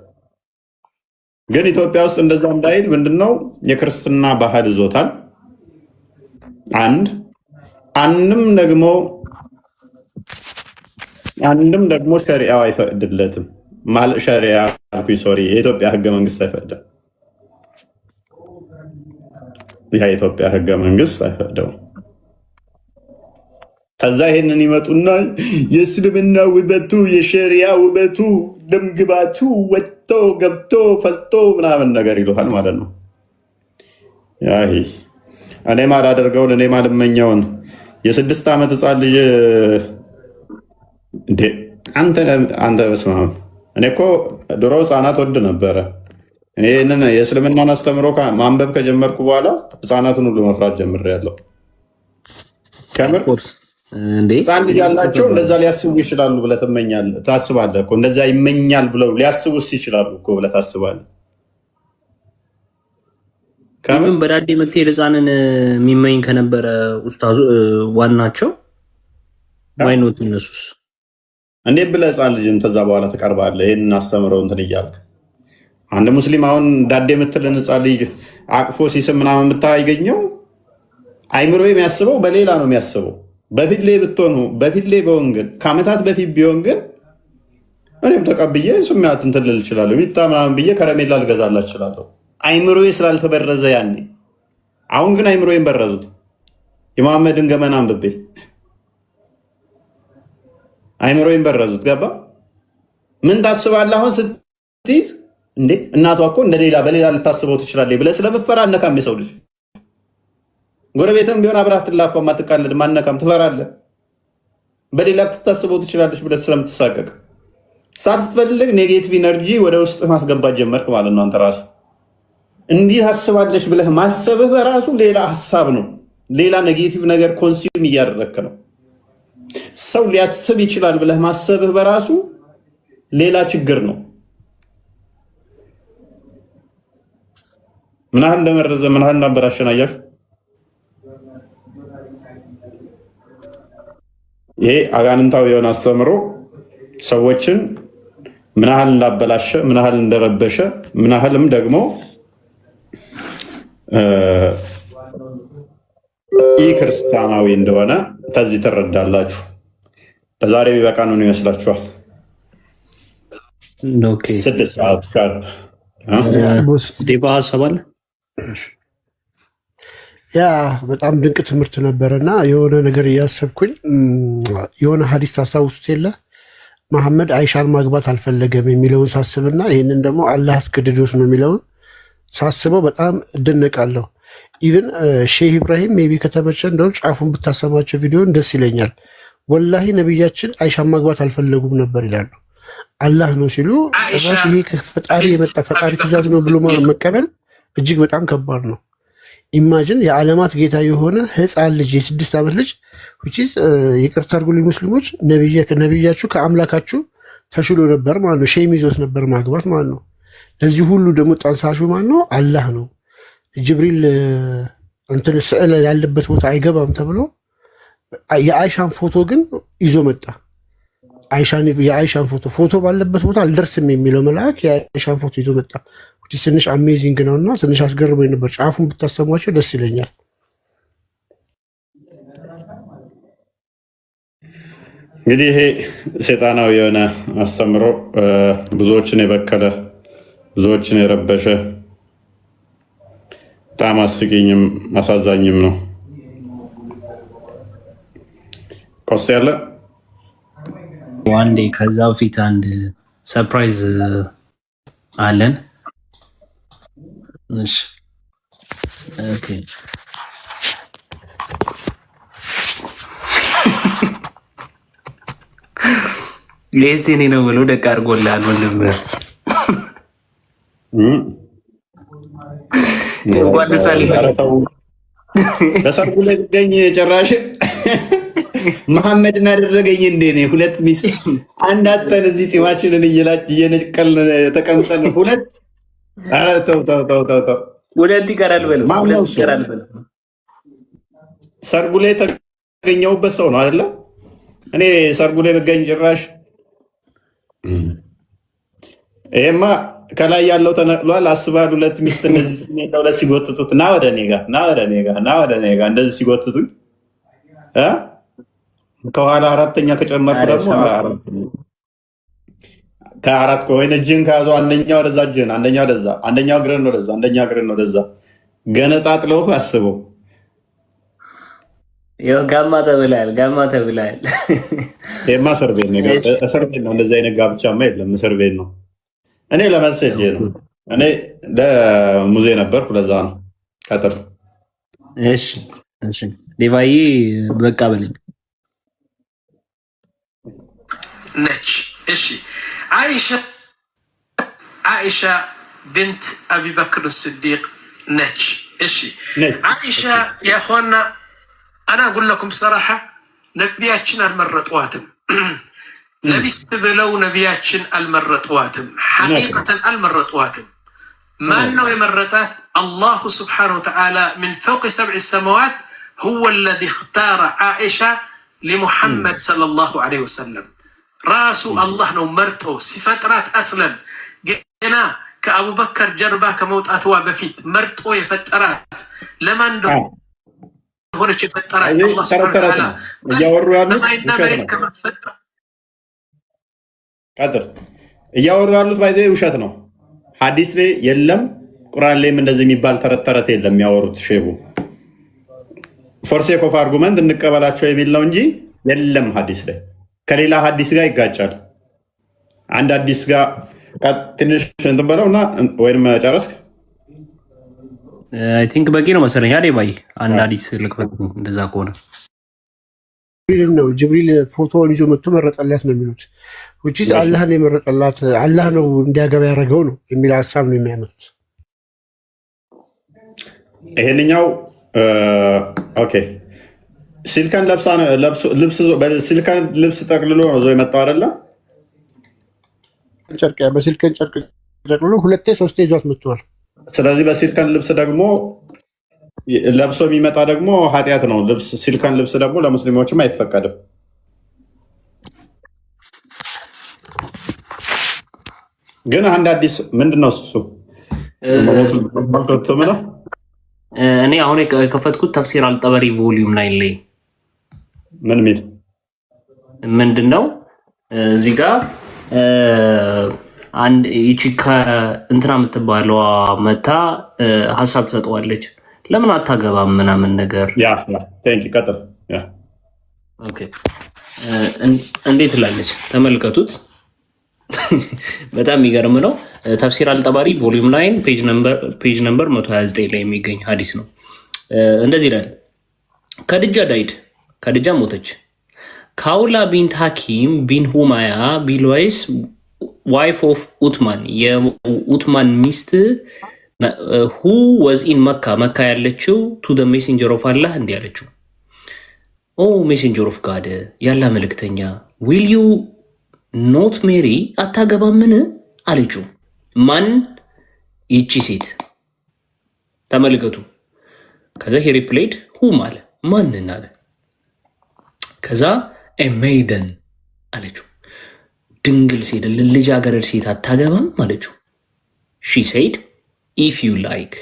ግን ኢትዮጵያ ውስጥ እንደዛ እንዳይል ምንድነው የክርስትና ባህል ይዞታል። አንድም ደግሞ ሸሪዓው አይፈቅድለትም። ማለት ሸሪዓ አልኩኝ ሶሪ፣ የኢትዮጵያ ህገ መንግስት አይፈቅድም። የኢትዮጵያ ህገ መንግስት አይፈቅደው። ከዛ ይሄንን ይመጡና የእስልምና ውበቱ የሸሪዓ ውበቱ ደምግባቱ ወጥቶ ገብቶ ፈልቶ ምናምን ነገር ይሉሃል ማለት ነው። እኔ ማላደርገውን እኔ ማልመኘውን የ6 ዓመት ህፃን ልጅ አንተ በስመ አብ። እኔ እኮ ድሮ ህፃናት ወድ ነበረ። ይህንን የእስልምናን አስተምሮ ማንበብ ከጀመርኩ በኋላ ህፃናትን ሁሉ መፍራት ጀምሬያለሁ። ከምር ህፃን ልጅ ያላቸው እንደዛ ሊያስቡ ይችላሉ ብለህ ታስባለህ እኮ። እንደዛ ይመኛል ብለው ሊያስቡስ ይችላሉ እኮ ብለህ ታስባለህ። ከምን በዳዴ መክቴል ህፃንን የሚመኝ ከነበረ ኡስታዙ ዋናቸው ዋይኖት እነሱስ እንዴት ብለህ ህፃን ልጅን ከዛ በኋላ ትቀርባለህ? ይህንን አስተምረው እንትን እያልክ አንድ ሙስሊም አሁን ዳዴ የምትልን ህፃን ልጅ አቅፎ ሲስም ምናምን የምታገኘው አይምሮ የሚያስበው በሌላ ነው የሚያስበው። በፊት ላይ ብትሆኑ በፊት ላይ ቢሆን ግን ከዓመታት በፊት ቢሆን ግን እኔም ተቀብዬ ስሚያት እንትን ልል እችላለሁ። ሚጣ ምናምን ብዬ ከረሜላ ልገዛላት እችላለሁ። አይምሮዬ ስላልተበረዘ ያኔ። አሁን ግን አይምሮዬን በረዙት። የመሐመድን ገመና አንብቤ አይምሮዬን በረዙት። ገባ? ምን ታስባለህ አሁን ስትይዝ? እንዴ እናቷ እኮ እንደሌላ በሌላ ልታስበው ትችላለህ ብለህ ስለምፈራ አነካም። የሰው ልጅ ጎረቤትም ቢሆን አብረህ አትላፋም፣ አትቃለድም፣ አነካም፣ ትፈራለህ። በሌላ ትታስበው ትችላለች ብለህ ስለምትሳቀቅ ሳትፈልግ ኔጌቲቭ ኢነርጂ ወደ ውስጥ ማስገባት ጀመርክ ማለት ነው። አንተ ራስህ እንዲህ ታስባለች ብለህ ማሰብህ በራሱ ሌላ ሀሳብ ነው። ሌላ ኔጌቲቭ ነገር ኮንሱም እያደረግክ ነው። ሰው ሊያስብ ይችላል ብለህ ማሰብህ በራሱ ሌላ ችግር ነው። ምን ያህል እንደመረዘ ምን ያህል እንዳበላሸን አያችሁ። ይሄ አጋንንታዊ የሆነ አስተምሮ ሰዎችን ምን ያህል እንዳበላሸ፣ ምን ያህል እንደረበሸ፣ ምን ያህልም ደግሞ ይህ ክርስቲያናዊ እንደሆነ ከዚህ ትረዳላችሁ። ለዛሬ ቢበቃ ነው ይመስላችኋል? 6 ሰዓት ሻርፕ ሀሳባለ ያ በጣም ድንቅ ትምህርት ነበረና የሆነ ነገር እያሰብኩኝ የሆነ ሀዲስ ታስታውሱት የለ መሐመድ አይሻን ማግባት አልፈለገም የሚለውን ሳስብና ይህንን ደግሞ አላህ አስገድዶት ነው የሚለውን ሳስበው በጣም እደነቃለሁ። ኢቨን ሼህ ኢብራሂም ሜቢ ከተመቸ እንደውም ጫፉን ብታሰማቸው ቪዲዮን ደስ ይለኛል። ወላሂ ነቢያችን አይሻን ማግባት አልፈለጉም ነበር ይላሉ። አላህ ነው ሲሉ ጭራሽ ይሄ ከፈጣሪ የመጣ ፈጣሪ ትእዛዝ ነው ብሎ መቀበል እጅግ በጣም ከባድ ነው። ኢማጅን የዓለማት ጌታ የሆነ ህፃን ልጅ የ6 ዓመት ልጅ ይቅርታ አድርጉልኝ ሙስሊሞች፣ ነቢያችሁ ከአምላካችሁ ተሽሎ ነበር ማለት ነው። ሼም ይዞት ነበር ማግባት ማለት ነው። ለዚህ ሁሉ ደግሞ ጠንሳሹ ማን ነው? አላህ ነው። ጅብሪል እንትን ስዕል ያለበት ቦታ አይገባም ተብሎ የአይሻን ፎቶ ግን ይዞ መጣ። የአይሻን ፎቶ ባለበት ቦታ አልደርስም የሚለው መልአክ የአይሻን ፎቶ ይዞ መጣ። ትንሽ አሜዚንግ ነው እና ትንሽ አስገርሞኝ ነበር። ጫፉን ብታሰሟቸው ደስ ይለኛል። እንግዲህ ይሄ ሴጣናዊ የሆነ አስተምሮ ብዙዎችን የበከለ ብዙዎችን የረበሸ በጣም አስቂኝም አሳዛኝም ነው። ቆስጥ ያለ ዋንዴ ከዛ በፊት አንድ ሰርፕራይዝ አለን። እሺ ኦኬ ለዚህ ነው ብሎ ደቅ አድርጎልሃል ወንድም። በሰርጉ ላይ ትገኝ ጭራሽ መሐመድን አደረገኝ እንዴ? ነው ሁለት ሚስት አንድ አጠን እዚህ ጺማችንን እየነቀልን ተቀምጠን ሁለት። ኧረ ተው ተው ተው ተው፣ ሁለት ይቀራል በለው፣ ሁለት ይቀራል በለው። ሰርጉ ላይ የተገኘሁበት ሰው ነው አይደለ? እኔ ሰርጉ ላይ ብገኝ ጭራሽ ይሄማ ከላይ ያለው ተነቅሏል። አስባል ሁለት ሚስት እነዚህ ሁለት ሲጎትቱት ና ወደ እኔ ጋር ና ወደ እኔ ጋር ና ወደ እኔ ጋር እንደዚህ ሲጎትቱኝ ከኋላ አራተኛ ከጨመርኩ ደግሞ ከአራት ከሆነ እጅን ከያዙ አንደኛው ወደዛ እጅን አንደኛው ወደዛ አንደኛው እግርን ወደዛ አንደኛው እግርን ወደዛ ገነጣጥለው አስበው። ያው ጋማ ተብላል ጋማ ተብላል። ይሄማ እስር ቤት ነው፣ እስር ቤት ነው። እንደዚህ አይነት ጋብቻማ የለም፣ እስር ቤት ነው። እኔ ለመልሰጅ ነው። እኔ ለሙዜ ነበርኩ፣ ለዛ ነው ቀጥር። እሺ እሺ፣ ዲቫይ በቃ በልኝ ነች። እሺ አይሻ ብንት አቢ በክር ስዲቅ ነች። እሺ አይሻ ያኾና አና አقول لكم صراحه ነቢያችን አልመረጧትም። ለሚስት ብለው ነቢያችን አልመረጧትም። ሐቂቀተን አልመረጧትም። ማን ነው የመረጣት? አላሁ ስብሓነሁ ወተዓላ من فوق 7 السماوات هو الذي اختار عائشة لمحمد صلى الله عليه وسلم። ራሱ አላህ ነው መርጦ ሲፈጥራት አስለን ገና ከአቡበከር ጀርባ ከመውጣቷ በፊት መርጦ የፈጠራት ለማን ነው ሆነች? የፈጠራት አላህ ሱብሓነሁ ወተዓላ እያወሩ ያሉት ቀጥር እያወሩ ያሉት ባይዘ ውሸት ነው። ሐዲስ ላይ የለም፣ ቁርአን ላይም እንደዚህ የሚባል ተረት ተረት የለም። የሚያወሩት ሼቡ ፎርሴክ ኦፍ አርጉመንት እንቀበላቸው የሚል ነው እንጂ የለም ሐዲስ ላይ። ከሌላ ሐዲስ ጋር ይጋጫል። አንድ ሐዲስ ጋር ትንሽ እንትን በለውና ወይም ጨረስክ? አይ ቲንክ በቂ ነው መሰለኝ። አይደል ባይ አንድ ሐዲስ ልክበት እንደዛ ከሆነ ጅብሪል ነው። ጅብሪል ፎቶውን ይዞ መጥቶ መረጠላት ነው የሚሉት። ውጪ አላህ ነው የመረጠላት፣ አላህ ነው እንዲያገባ ያደረገው ነው የሚል ሐሳብ ነው የሚያመጡት። ይሄንኛው ኦኬ ሲልከን ለብሳ ልብስ በሲልከን ልብስ ጠቅልሎ ነው ዞ የመጣው አይደለ? ጨርቅ በሲልከን ጨርቅ ጠቅልሎ ሁለቴ ሶስቴ ይዟት መጥቷል። ስለዚህ በሲልከን ልብስ ደግሞ ለብሶ የሚመጣ ደግሞ ኃጢአት ነው። ልብስ ሲልከን ልብስ ደግሞ ለሙስሊሞችም አይፈቀድም። ግን አንድ አዲስ ምንድነው እሱ እኔ አሁን የከፈትኩት ተፍሲር አልጠበሪ ቮሊዩም 9 ላይ ምን ሚል ምንድነው እዚህ ጋር አንድ ይቺ ከእንትና የምትባለዋ መታ ሀሳብ ትሰጠዋለች። ለምን አታገባም ምናምን ነገር ቀጥል። እንዴት ላለች ተመልከቱት። በጣም የሚገርም ነው። ተፍሲር አልጠባሪ ቮሊዩም 9 ፔጅ ነምበር 129 ላይ የሚገኝ ሀዲስ ነው። እንደዚህ ይላል። ከድጃ ዳይድ፣ ከድጃ ሞተች። ካውላ ቢንት ሐኪም ቢን ሁማያ ቢልዋይስ ዋይፍ ኦፍ ኡትማን፣ የኡትማን ሚስት ሁ ወዝ ኢን መካ፣ መካ ያለችው ቱ ደ ሜሴንጀር ኦፍ አላህ እንዲህ ያለችው፣ ኦ ሜሴንጀር ኦፍ ጋድ፣ ያላ መልእክተኛ፣ ዊል ዩ ኖት ሜሪ፣ አታገባምን አለችው። ማን? ይቺ ሴት። ተመልከቱ። ከዛ ሄ ሪፕሌድ ሁም አለ፣ ማንን አለ። ከዛ ሜይደን አለችው፣ ድንግል ሴት፣ ልጃገረድ ሴት አታገባም አለችው። ሺ ሴድ ኢፍ ዩ ላይክ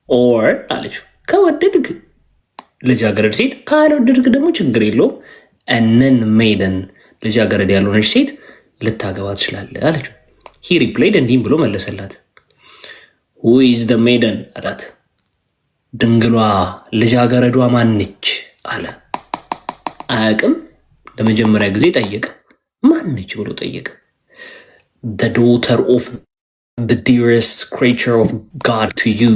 ኦር አለችው፣ ከወደድክ ልጃገረድ ሴት፣ ካልወደድክ ደግሞ ችግር የለውም። እነን ሜይደን ልጃገረድ ያልሆነች ሴት ልታገባ ትችላለህ አለችው። ሂ ሪፕሌድ እንዲህም ብሎ መለሰላት፣ ሁ ኢዝ ደ ሜይደን አላት። ድንግሏ ልጃገረዷ ማነች አለ። አያውቅም። ለመጀመሪያ ጊዜ ጠየቀ። ማነች ብሎ ጠየቀ። the daughter of the dearest creature of God to you፣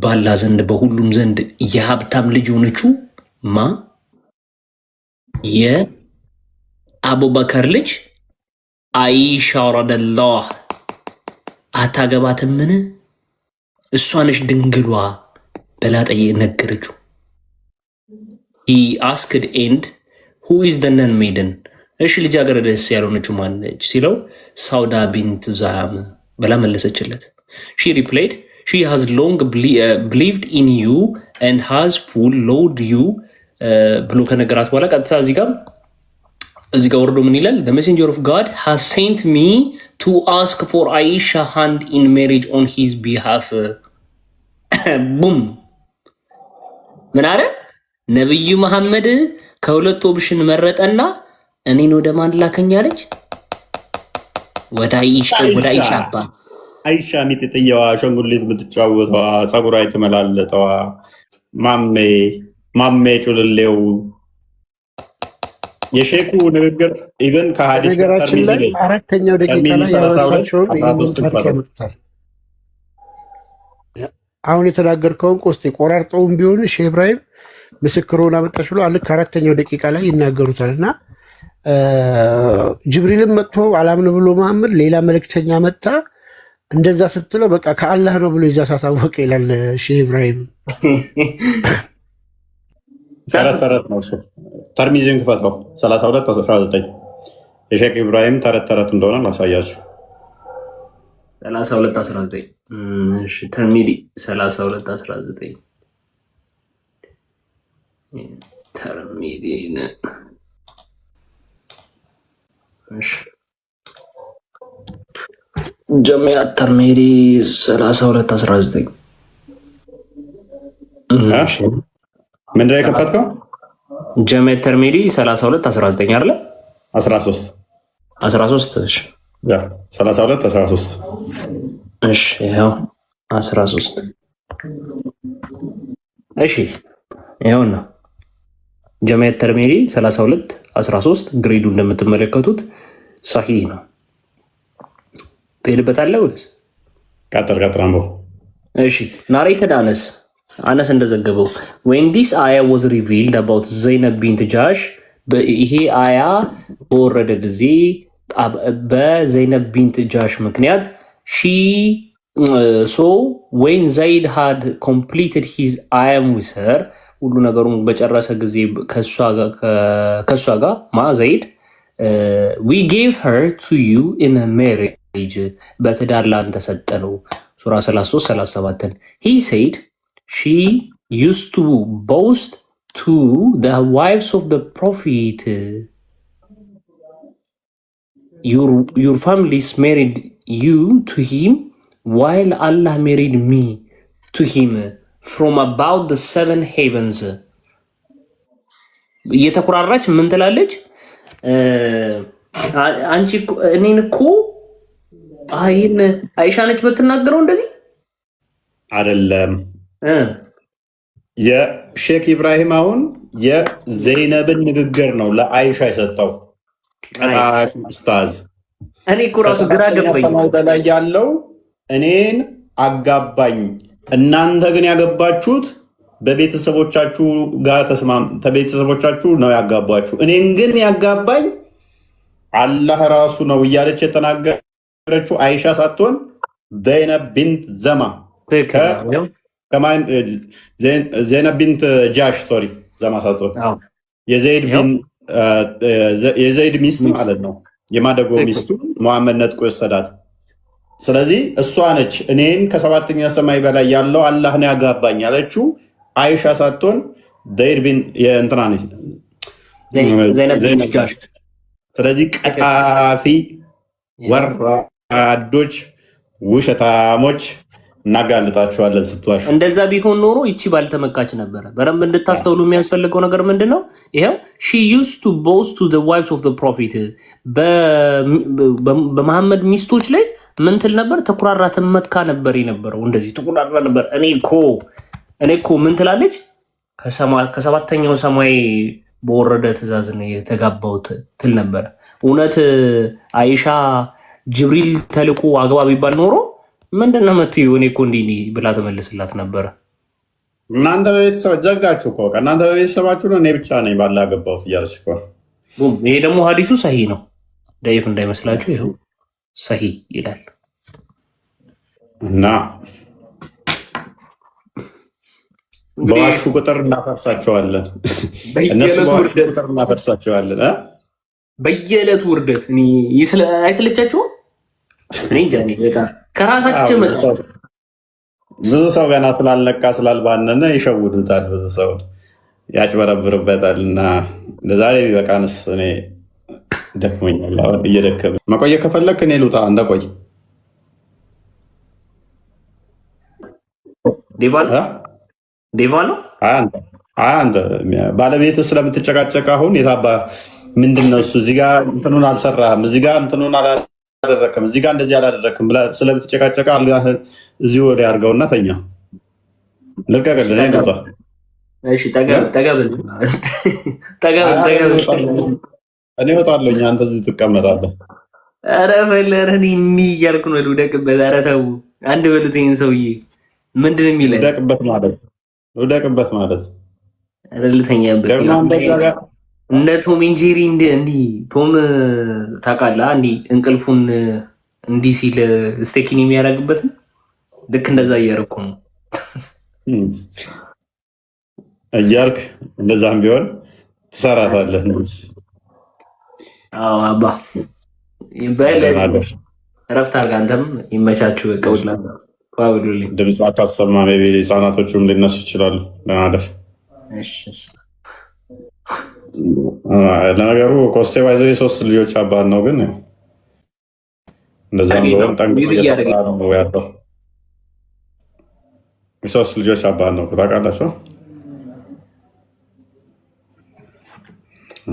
ባላ ዘንድ በሁሉም ዘንድ የሀብታም ልጅ ሆነችው ማ የአቡበከር ልጅ አይሻ ረዲየላሁ አታገባትምን? እሷ ነች ድንግሏ ብላ ነገረችው። he asked and who is the nun maiden? እሺ ልጃገረድስ ያልሆነችው ማነች ሲለው ሳውዳ ቢንት ዛም ብላ መለሰችለት። she replied she has long believed in you and has followed you ብሎ ከነገራት በኋላ ቀጥታ እዚህ ጋር ወርዶ ምን ይላል? the messenger of God has sent me to ask for Aisha hand in marriage on his behalf. ቡም ምን አለ? ነብዩ መሐመድ ከሁለት ኦፕሽን መረጠና እኔን ወደ ማን ላከኛለች? ወደ አይሻ አባት። አይሻ ሚጥጥየዋ ሸንጉሊት የምትጫወተዋ ጸጉሯ የተመላለጠዋ ማሜ ጩልሌው የሼኩ ንግግር ኢቨን ከሐዲስ ነገራችን ላይ አራተኛው ደቂቃ ላይ ያወሳቸውን ያመጣል። አሁን የተናገርከውን ቆስጤ ቆራርጠውም ቢሆን ሼህ ኢብራሂም ምስክሩን አመጣች ብሎ ልክ አራተኛው ደቂቃ ላይ ይናገሩታል። እና ጅብሪልም መጥቶ አላምን ብሎ መሐመድ ሌላ መልእክተኛ መጣ እንደዛ ስትለው በቃ ከአላህ ነው ብሎ ይዛ ታወቀ ይላል ሼህ ኢብራሂም። ተረት ነው እሱ። ተርሚዚን ክፈተው 32:19 የሼክ ኢብራሂም ተረት እንደሆነ ላሳያችሁ። 32:19 እሺ፣ ተርሚዚ 32:19 ተርሚዚ ነው። እሺ ጀሚዓ ተርሚዚ 32:19 እሺ ምንድን ነው የከፈትከው? ጀሚዓ ተርሚዚ 32:19 አይደለ? 13 እሺ ያ 32:13 እሺ ይሄው 13 እሺ ይሄውና ጀሚዓ ተርሚዚ 32:13 ግሬዱ እንደምትመለከቱት ሰሂህ ነው። ትሄድበታለህ ወይስ ቀጥል አንበው? እሺ ናሬትድ አነስ እንደዘገበው when this ayah was revealed about Zainab bint Jahsh ይሄ አያ በወረደ ጊዜ በዘይነብ ቢንት ጃሽ ምክንያት so when Zaid had completed his ayam with her ሁሉ ነገሩን በጨረሰ ጊዜ ከሷ ጋር ዘይድ we gave her to you in a marriage በትዳር ላንተ ሰጠነው ሱራ 33:37 he said she used to boast to the wives of the prophet your families married you to him while Allah married me to him from about the 7 heavens እየተቆራራች ምን ትላለች? አንቺ እኔን እኮ አይሻ ነች የምትናገረው እንደዚህ አይደለም። የሼክ ኢብራሂም አሁን የዘይነብን ንግግር ነው ለአይሻ የሰጠው። ቀጣፊ ኡስታዝ እኔ እኮ ራሱ ግራ ገባኝ። ሰማይ በላይ ያለው እኔን አጋባኝ፣ እናንተ ግን ያገባችሁት በቤተሰቦቻችሁ ጋር ቤተሰቦቻችሁ ነው ያጋባችሁ፣ እኔን ግን ያጋባኝ አላህ ራሱ ነው እያለች የተናገረችው አይሻ ሳትሆን ዘይነብ ቢንት ዘማ ዘይነብ ቢንት ጃሽ ዘማ ሳትሆን የዘይድ ሚስት ማለት ነው። የማደጎ ሚስቱ መሐመድ ነጥቆ የወሰዳት። ስለዚህ እሷ ነች እኔን ከሰባተኛ ሰማይ በላይ ያለው አላህ ነው ያጋባኝ ያለችው አይሻ ሳትሆን ዘይድ ቢን የእንትና ነች ዘይነብ ጃሽ። ስለዚህ ቀጣፊ ወራዶች፣ ውሸታሞች እናጋልጣቸዋለን ስትዋሹ። እንደዛ ቢሆን ኖሮ ይቺ ባልተመካች ነበረ። በደንብ እንድታስተውሉ የሚያስፈልገው ነገር ምንድን ነው? ይሄው she used to boast to the wives of the prophet በመሐመድ ሚስቶች ላይ ምን ትል ነበር? ተኩራራ ትመካ ነበር የነበረው። እንደዚህ ተኩራራ ነበር። እኔ እኮ ምን ትላለች? ከሰባተኛው ሰማይ በወረደ ትእዛዝ ነው የተጋባሁት ትል ነበር። እውነት አይሻ ጅብሪል ተልኮ አግባ ቢባል ኖሮ ምንድነው የምትይው? እኔ እኮ እንዲህ ብላ ተመልስላት ነበረ። እናንተ በቤተሰብ ዘጋችሁ እኮ እናንተ በቤተሰባችሁ ነው፣ እኔ ብቻ ነኝ ባላ ገባሁት እያለች እኮ። ይሄ ደግሞ ሀዲሱ ሰሂህ ነው፣ ደይፍ እንዳይመስላችሁ። ይኸው ሰሂህ ይላል እና በዋሹ ቁጥር እናፈርሳቸዋለን። እነሱ በዋሹ ቁጥር እናፈርሳቸዋለን። በየዕለቱ ውርደት አይሰለቻችሁም? እኔ እንጃ በጣም ከራሳቸው ብዙ ሰው ገና ስላልነቃ ስላልባነነ ይሸውዱታል። ብዙ ሰው ያጭበረብርበታል። እና ለዛሬ ቢበቃንስ? እኔ ደክሞኛል። አሁን እየደከመ መቆየት ከፈለክ እኔ ልውጣ። እንደቆይ ዴቫ ነው። አንተ ባለቤት ስለምትጨቃጨቅ አሁን የታባ ምንድን ነው እሱ እዚህ ጋር እንትኑን አልሰራህም፣ እዚህ ጋር እንትኑን አላደረክም፣ እዚህ ጋር እንደዚህ አላደረክም ብለህ ስለምትጨቃጨቅ እዚሁ ወደ ያርገውና ተኛ። ልቀቅልህ። እኔ ልውጣ። እኔ እወጣለሁ። አንተ እዚሁ ትቀመጣለህ። ኧረ ፈለረ እያልኩ ነው። ልውደቅበት። ኧረ ተው አንድ በሉትኝ ሰውዬ ምንድን ነው የሚለኝ? ውደቅበት ማለት ልተኛበት እንደ ቶም ኤንድ ጄሪ እንዲህ ቶም ታውቃለህ? እንዲህ እንቅልፉን እንዲህ ሲል ስቴኪን የሚያደርግበት ልክ እንደዛ እያደረኩ ነው እያልክ እንደዛም ቢሆን ትሰራታለህ። አዎ አባ እረፍት አድርግ። አንተም ይመቻችሁ። ቀውላ ድምፅ አታሰማ። ቢ ህፃናቶቹም ሊነሱ ይችላሉ። ለናደር ለነገሩ ኮስቴ ባይዞ የሶስት ልጆች አባት ነው። ግን እንደዛም ቢሆን ጠንቅቆ እየሰራ ነው ያለው። የሶስት ልጆች አባት ነው ታውቃላችሁ።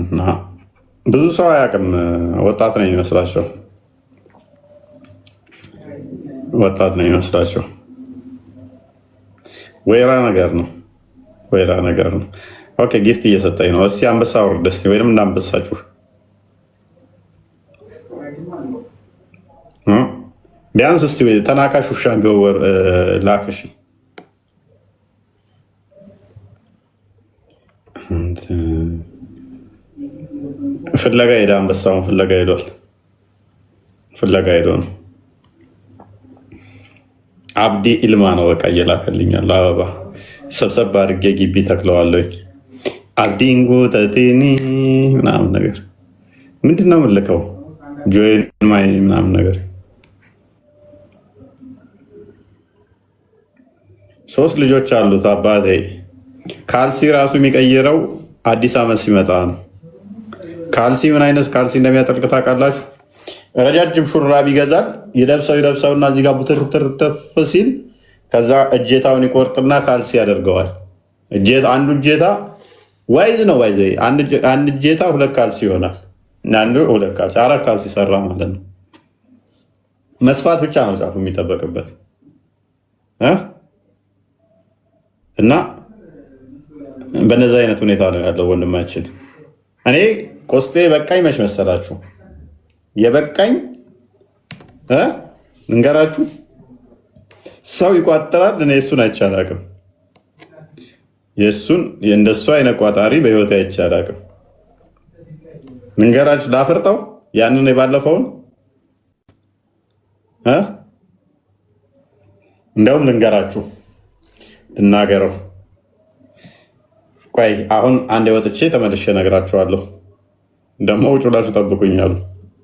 እና ብዙ ሰው አያውቅም። ወጣት ነው የሚመስላቸው ወይራ ነገር ነው። ኦኬ ጊፍት እየሰጠኝ ነው። እስኪ አንበሳ ውርድ እስኪ፣ ወይም እንዳንበሳችሁ ቢያንስ እስኪ ተናካሽ ውሻ ቢወር ላክሽ። ፍለጋ ሄደ። አንበሳውን ፍለጋ ሄዶ ነው። አብዲ ኢልማ ነው በቃ እየላከልኛል። አበባ ሰብሰብ አድርጌ ግቢ ተክለዋለኝ። አብዲንጎ ተቴኒ ምናምን ነገር ምንድን ነው የምልከው? ጆይን ማይ ምናምን ነገር 3 ልጆች አሉት አባቴ። ካልሲ ራሱ የሚቀይረው አዲስ ዓመት ሲመጣ ነው። ካልሲ ምን አይነት ካልሲ እንደሚያጠልቅ ታውቃላችሁ? ረጃጅም ሹራብ ይገዛል። ይለብሰውና እዚህ ጋር ቡትርትርትፍ ሲል ከዛ እጀታውን ይቆርጥና ካልሲ ያደርገዋል። አንዱ እጀታ ዋይዝ ነው ዋይዘ አንድ እጀታ 2 ካልሲ ይሆናል። አንዱ 2 ካልሲ 4 ካልሲ ሰራ ማለት ነው። መስፋት ብቻ ነው ጫፉ የሚጠበቅበት እና በነዚህ አይነት ሁኔታ ነው ያለው ወንድማችን። እኔ ቆስጤ በቃኝ መች መሰላችሁ? የበቃኝ እንገራችሁ። ሰው ይቋጥራል። እኔ እሱን አይቼ አላውቅም። እንደሱ አይነት ቋጣሪ በህይወት አይቼ አላውቅም። እንገራችሁ ላፍርጠው ያንን የባለፈውን እንደውም ልንገራችሁ ልናገረው። ቆይ አሁን አንድ ወጥቼ ተመልሼ እነግራችኋለሁ። ደግሞ ውጭ ብላችሁ ጠብቁኝ አሉ።